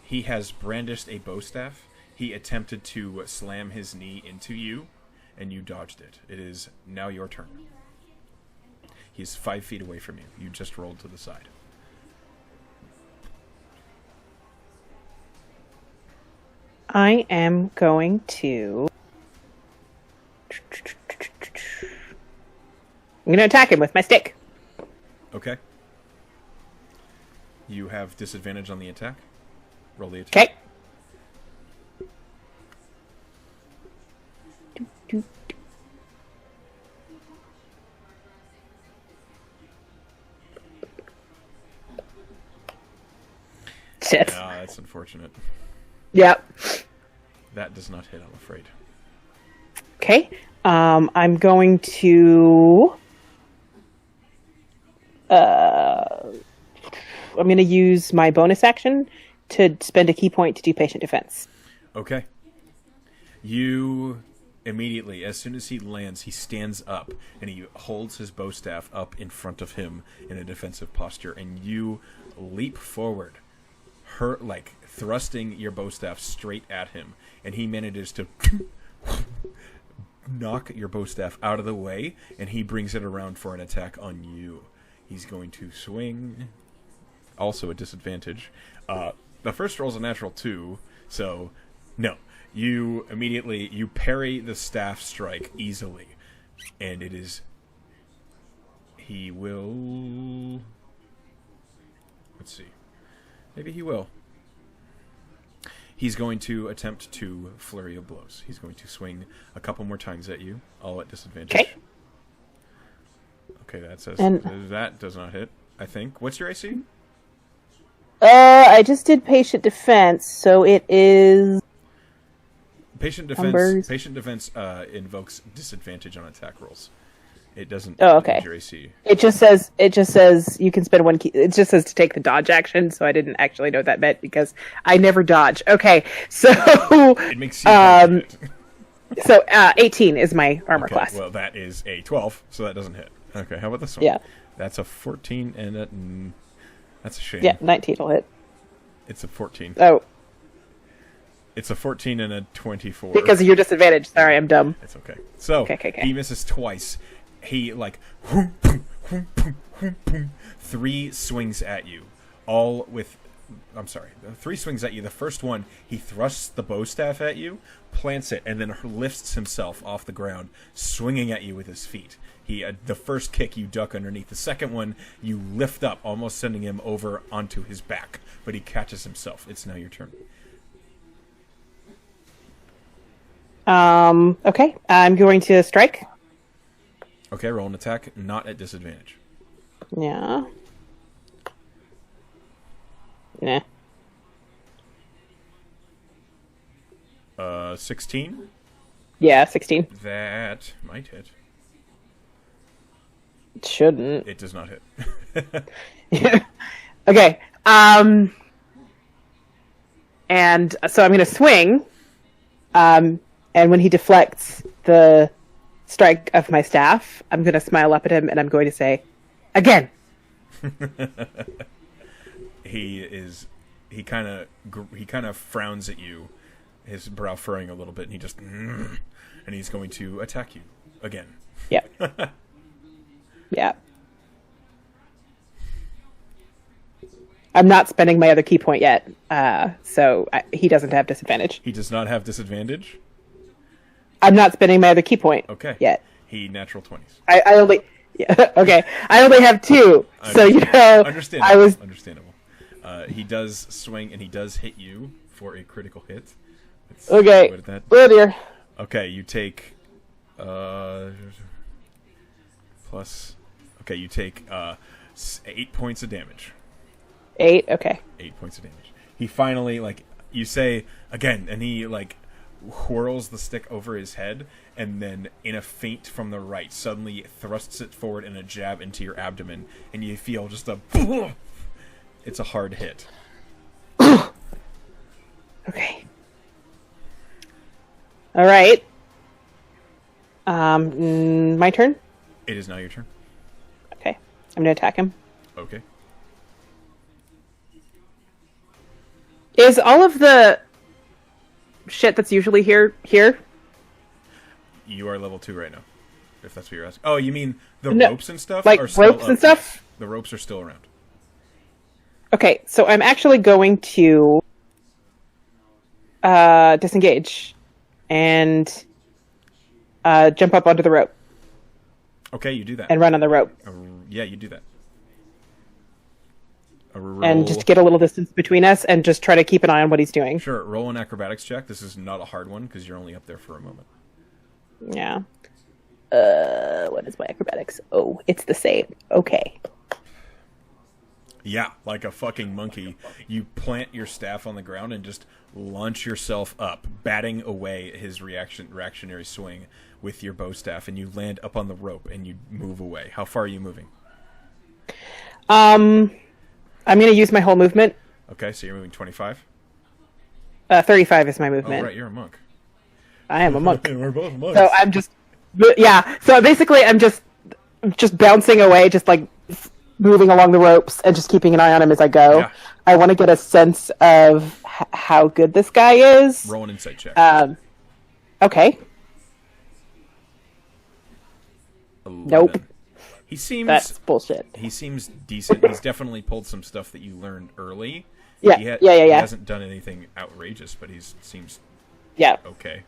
he has brandished a bowstaff. He attempted to slam his knee into you, and you dodged it. It is now your turn. He's 5 feet away from you. You just rolled to the side. I am going to... I'm going to attack him with my stick. Okay. You have disadvantage on the attack. Roll the attack. Okay. Shit. That's unfortunate. Yep. That does not hit, I'm afraid. Okay. I'm going to... I'm going to use my bonus action to spend a key point to do patient defense. Okay. You immediately, as soon as he lands, he stands up and he holds his bowstaff up in front of him in a defensive posture, and you leap forward, thrusting your bowstaff straight at him, and he manages to knock your bowstaff out of the way, and he brings it around for an attack on you. He's going to swing, also a disadvantage. The first roll's a natural 2, so no. You parry the staff strike easily, and He will... Let's see. Maybe he will. He's going to attempt to flurry of blows. He's going to swing a couple more times at you, all at disadvantage. Okay. Okay, that says And- that does not hit, I think. What's your AC? I just did patient defense, so it is... Patient Numbers. defense invokes disadvantage on attack rolls. It doesn't Oh, okay. use your AC. It just says you can spend one key. It just says to take the dodge action, so I didn't actually know what that meant because I never dodge. Okay, so It makes you so 18 is my armor okay, class. well, that is a 12, so that doesn't hit. Okay, how about this one? Yeah. That's a 14 and a... that's a shame. Yeah, 19 will hit. It's a 14. Oh, It's a 14 and a 24. because of your disadvantage. Sorry, I'm dumb. It's okay. So, Okay. he misses twice. He, 3 swings at you. All with... I'm sorry. 3 swings at you. The first one, he thrusts the bow staff at you, plants it, and then lifts himself off the ground, swinging at you with his feet. The first kick, you duck underneath. The second one, you lift up, almost sending him over onto his back. But he catches himself. It's now your turn. Okay, I'm going to strike. Okay, roll an attack, not at disadvantage. Yeah. Nah. 16? Yeah, 16. That might hit. It shouldn't. It does not hit. Okay. And so I'm going to swing. And when he deflects the strike of my staff, I'm going to smile up at him and I'm going to say, again. He kind of frowns at you, his brow furrowing a little bit, and he just and he's going to attack you again. Yeah. Yeah. I'm not spending my other key point yet, so he doesn't have disadvantage. He does not have disadvantage. I'm not spending my other key point Okay. yet. He natural 20s. I only... Yeah, okay. I only have 2, so Understandable. Understandable. He does swing and he does hit you for a critical hit. Let's Okay. what did that- Oh dear. Okay, you take plus. Okay, you take 8 points of damage. 8. Okay. 8 points of damage. He finally, you say again, and he whirls the stick over his head, and then in a feint from the right, suddenly thrusts it forward in a jab into your abdomen, and you feel just a. It's a hard hit. Okay. All right. My turn. It is now your turn. Okay. I'm gonna attack him. Okay. Is all of the shit that's usually here? You are level 2 right now. If that's what you're asking. Oh, you mean the No, ropes and stuff? like are still ropes and up? stuff? The ropes are still around. Okay, so I'm actually going to disengage and jump up onto the rope Okay, you do that. and run on the rope Yeah, you do that. and just get a little distance between us and just try to keep an eye on what he's doing. Sure, roll an acrobatics check. This is not a hard one because you're only up there for a moment. Yeah. What is my acrobatics? Oh, it's the same. Okay. Yeah, like a fucking monkey, you plant your staff on the ground and just launch yourself up, batting away his reactionary swing with your bow staff, and you land up on the rope and you move away. How far are you moving? I'm going to use my whole movement. Okay, so you're moving 25? 35 is my Oh, movement. right, you're a monk. I am a monk. We're both monks. So I'm just, yeah. So basically, I'm just bouncing away, just moving along the ropes and just keeping an eye on him as I go. Yeah. I want to get a sense of how good this guy is. Roll an insight check. Okay. 11. Nope. He seems That's bullshit. He seems decent. He's definitely pulled some stuff that you learned early. Yeah, He yeah. He hasn't done anything outrageous, but he seems Yeah. okay.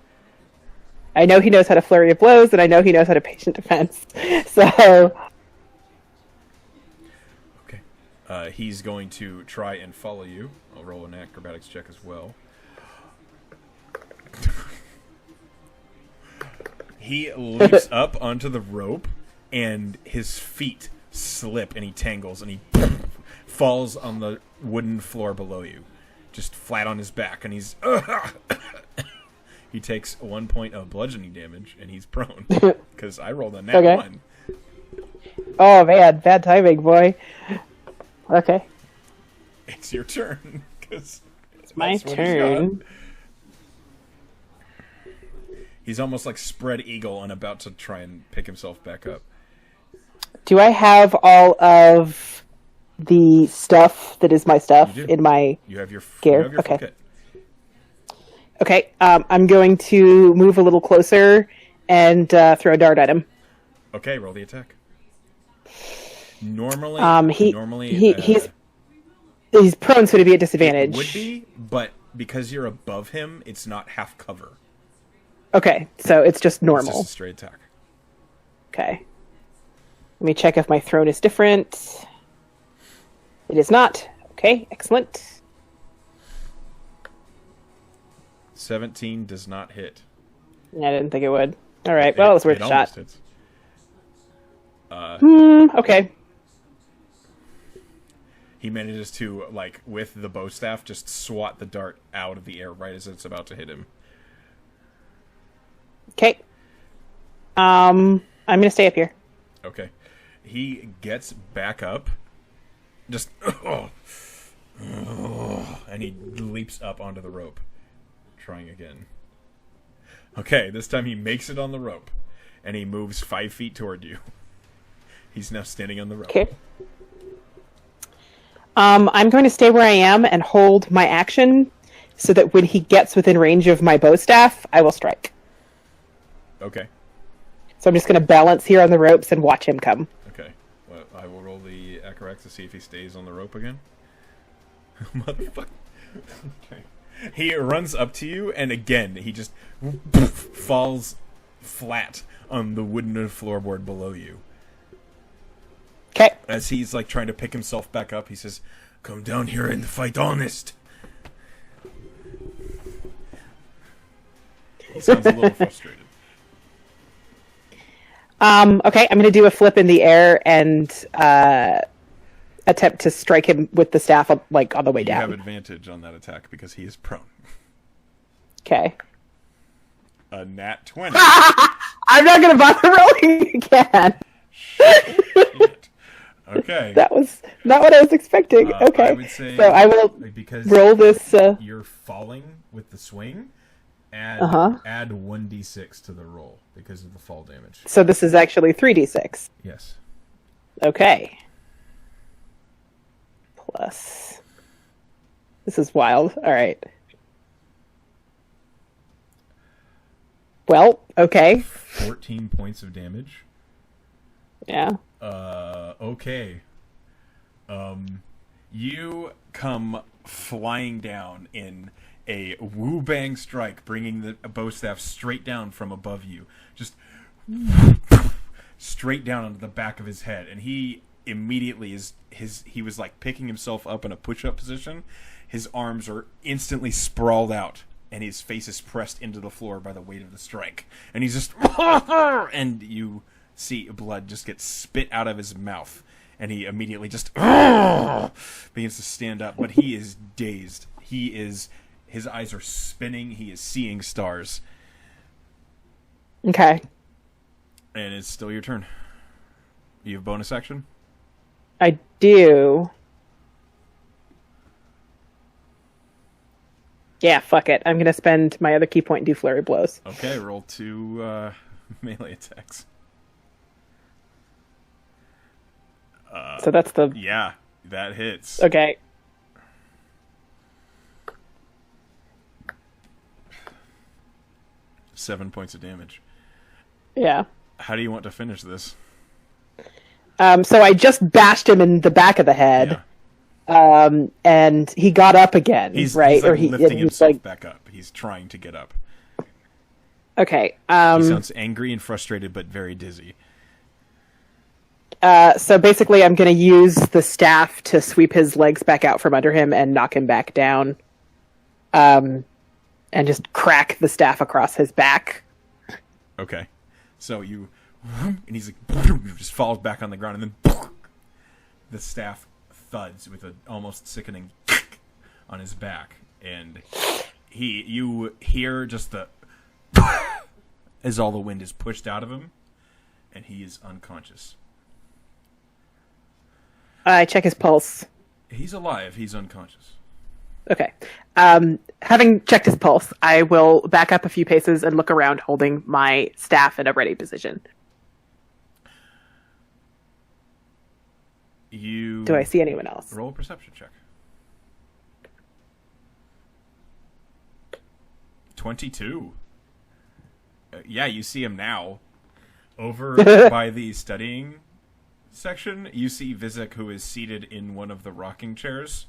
I know he knows how to flurry of blows, and I know he knows how to patient defense. So, He's going to try and follow you. I'll roll an acrobatics check as well. He leaps up onto the rope, and his feet slip, and he tangles, and he falls on the wooden floor below you, just flat on his back, and he's... He takes 1 point of bludgeoning damage, and he's prone, because I rolled a nat 1. Oh, man, bad timing, boy. Okay. It's your turn, because... It's my turn. He's almost like spread eagle and about to try and pick himself back up. Do I have all of the stuff that is my stuff in my You have your gear? You have your okay. kit. Okay, I'm going to move a little closer and throw a dart at him. Okay, roll the attack. Normally, he's prone, so to be at disadvantage. It would be, but because you're above him, it's not half cover. Okay, so it's just normal. It's just a straight attack. Okay. Let me check if my thrown is different. It is not. Okay, excellent. 17 does not hit. I didn't think it would. All right, well, it was worth a shot. Hits. Okay. He manages to, like, with the bow staff, just swat the dart out of the air right as it's about to hit him. Okay. I'm gonna stay up here. Okay. He gets back up, just, and he leaps up onto the rope, trying again. Okay, this time he makes it on the rope, and he moves 5 feet toward you. He's now standing on the rope. Okay. I'm going to stay where I am and hold my action so that when he gets within range of my bow staff, I will strike. Okay. So I'm just going to balance here on the ropes and watch him come. Okay. Well, I will roll the acrobatics to see if he stays on the rope again. Motherfucker. Okay. He runs up to you, and again, he just falls flat on the wooden floorboard below you. Okay. As he's like trying to pick himself back up, he says, "Come down here and fight honest." He sounds a little frustrated. Okay, I'm going to do a flip in the air and attempt to strike him with the staff on the way down. You have advantage on that attack because he is prone. Okay. A nat 20. I'm not going to bother rolling again. Shit. Okay. That was not what I was expecting. Okay. I would say, so I will because roll this. You're falling with the swing. Add 1d6 to the roll because of the fall damage. So this is actually 3d6. Yes. Okay. Plus. This is wild. All right. Well, okay. 14 points of damage. Yeah. Okay. You come flying down in a woo-bang strike, bringing the bow staff straight down from above you. Just straight down onto the back of his head. And he immediately he was like picking himself up in a push-up position. His arms are instantly sprawled out, and his face is pressed into the floor by the weight of the strike. And he's just... and you see blood just get spit out of his mouth. And he immediately just begins to stand up. But he is dazed. His eyes are spinning. He is seeing stars. Okay. And it's still your turn. You have bonus action? I do. Yeah, fuck it. I'm going to spend my other key point and do flurry blows. Okay, roll 2 melee attacks. So that's the... Yeah, that hits. Okay. Seven points of damage. Yeah. How do you want to finish this? So I just bashed him in the back of the head. Yeah. And he got up again, right? He's like lifting himself like... back up. He's trying to get up. Okay. He sounds angry and frustrated, but very dizzy. So basically, I'm going to use the staff to sweep his legs back out from under him and knock him back down. And just crack the staff across his back. Okay. So you... And he's like... Just falls back on the ground, and then... The staff thuds with an almost sickening... on his back. And you hear just the... as all the wind is pushed out of him. And he is unconscious. I check his pulse. He's alive. He's unconscious. Okay. Having checked his pulse, I will back up a few paces and look around holding my staff in a ready position. Do I see anyone else? Roll a perception check. 22. Yeah, you see him now. Over by the studying section, you see Vizek, who is seated in one of the rocking chairs.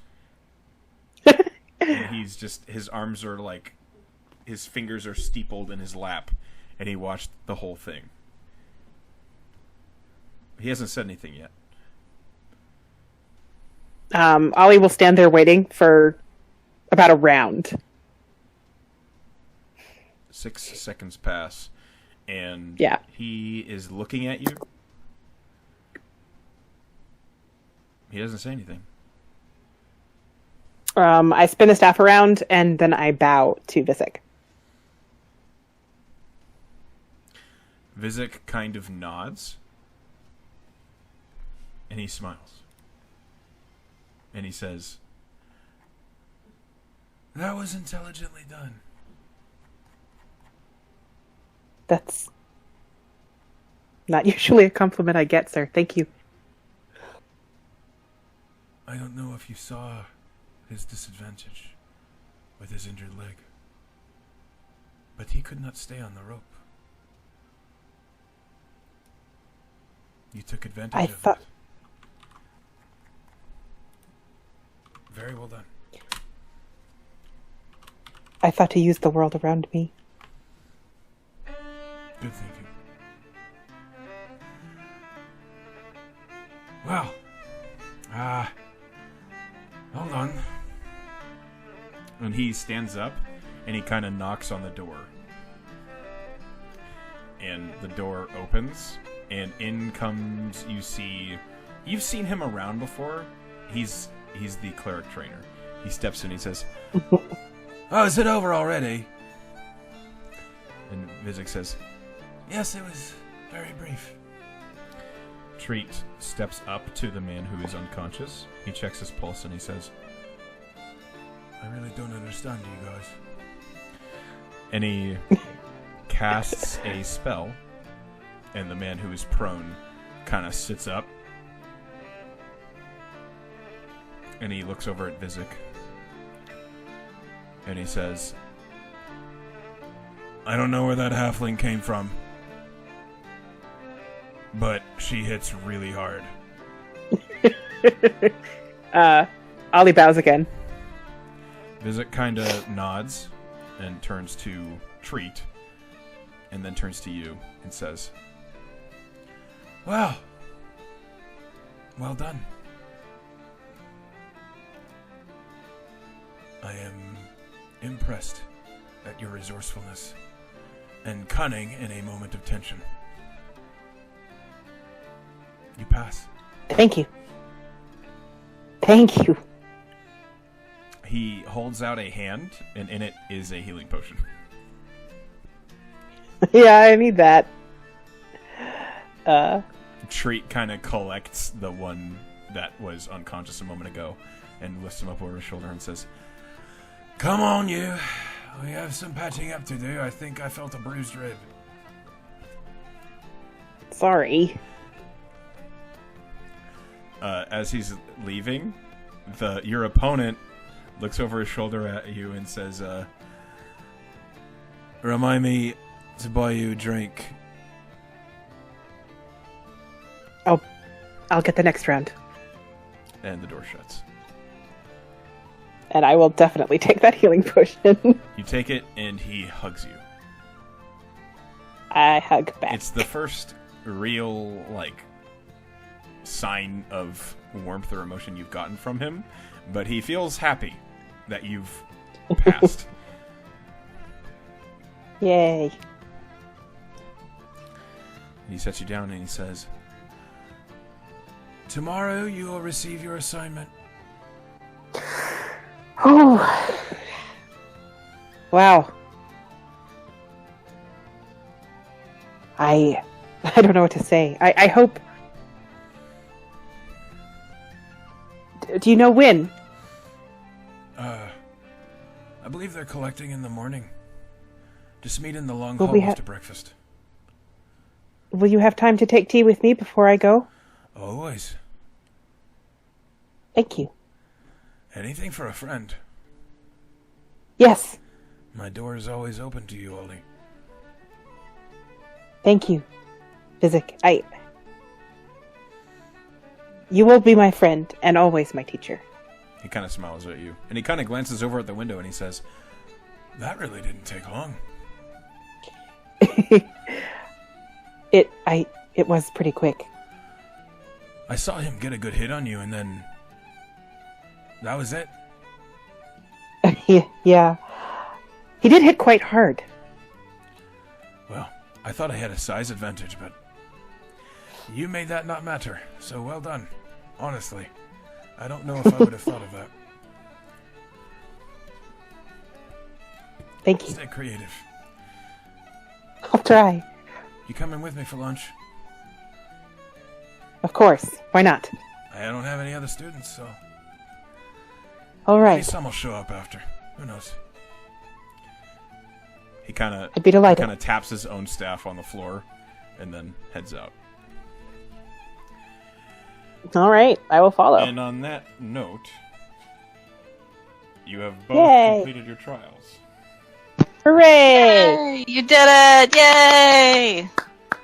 And he's just, his arms are like, his fingers are steepled in his lap, and he watched the whole thing. He hasn't said anything yet. Ollie will stand there waiting for about a round. 6 seconds pass, and yeah. He is looking at you. He doesn't say anything. I spin the staff around, and then I bow to Vizek. Vizek kind of nods, and he smiles. And he says, "That was intelligently done." That's not usually a compliment I get, sir. Thank you. I don't know if you saw his disadvantage with his injured leg, but he could not stay on the rope. You took advantage of it. Very well done. I thought to use the world around me. Good thinking. Well, hold on. And he stands up, and he kind of knocks on the door. And the door opens, and in comes, you see... You've seen him around before. He's the cleric trainer. He steps in, he says, "Oh, is it over already?" And Vizek says, "Yes, it was very brief." Treat steps up to the man who is unconscious. He checks his pulse and he says, "I really don't understand you guys." And he casts a spell, and the man who is prone kind of sits up. And he looks over at Vizek. And he says, "I don't know where that halfling came from, but she hits really hard." Ollie bows again. Vizek kind of nods and turns to Treat, and then turns to you and says, "Well done. I am impressed at your resourcefulness and cunning in a moment of tension. You pass." Thank you. Thank you. He holds out a hand, and in it is a healing potion. Yeah, I need that. Treat kind of collects the one that was unconscious a moment ago and lifts him up over his shoulder and says, "Come on, you. We have some patching up to do. I think I felt a bruised rib." Sorry. As he's leaving, your opponent looks over his shoulder at you and says, "Remind me to buy you a drink." I'll get the next round. And the door shuts. And I will definitely take that healing potion. You take it, and he hugs you. I hug back. It's the first real, sign of warmth or emotion you've gotten from him, but he feels happy that you've passed. Yay. He sets you down and he says, "Tomorrow you will receive your assignment." Oh. Wow. I don't know what to say. I hope. Do you know when? I believe they're collecting in the morning. Just meet in the long Will hall we after have- breakfast. Will you have time to take tea with me before I go? Always. Thank you. Anything for a friend. Yes. My door is always open to you, Ollie. Thank you. Physic. You will be my friend and always my teacher. He kind of smiles at you. And he kind of glances over at the window and he says, "That really didn't take long." It was pretty quick. I saw him get a good hit on you and then... that was it. Yeah. He did hit quite hard. Well, I thought I had a size advantage, but... you made that not matter, so well done. Honestly. I don't know if I would have thought of that. Thank you. Stay creative. I'll try. You coming with me for lunch? Of course. Why not? I don't have any other students, so... All maybe right. some will show up after. Who knows? He kind I'd be delighted. of taps his own staff on the floor and then heads out. All right. I will follow. And on that note, you have both Yay. completed your trials. Hooray! Yay! You did it! Yay!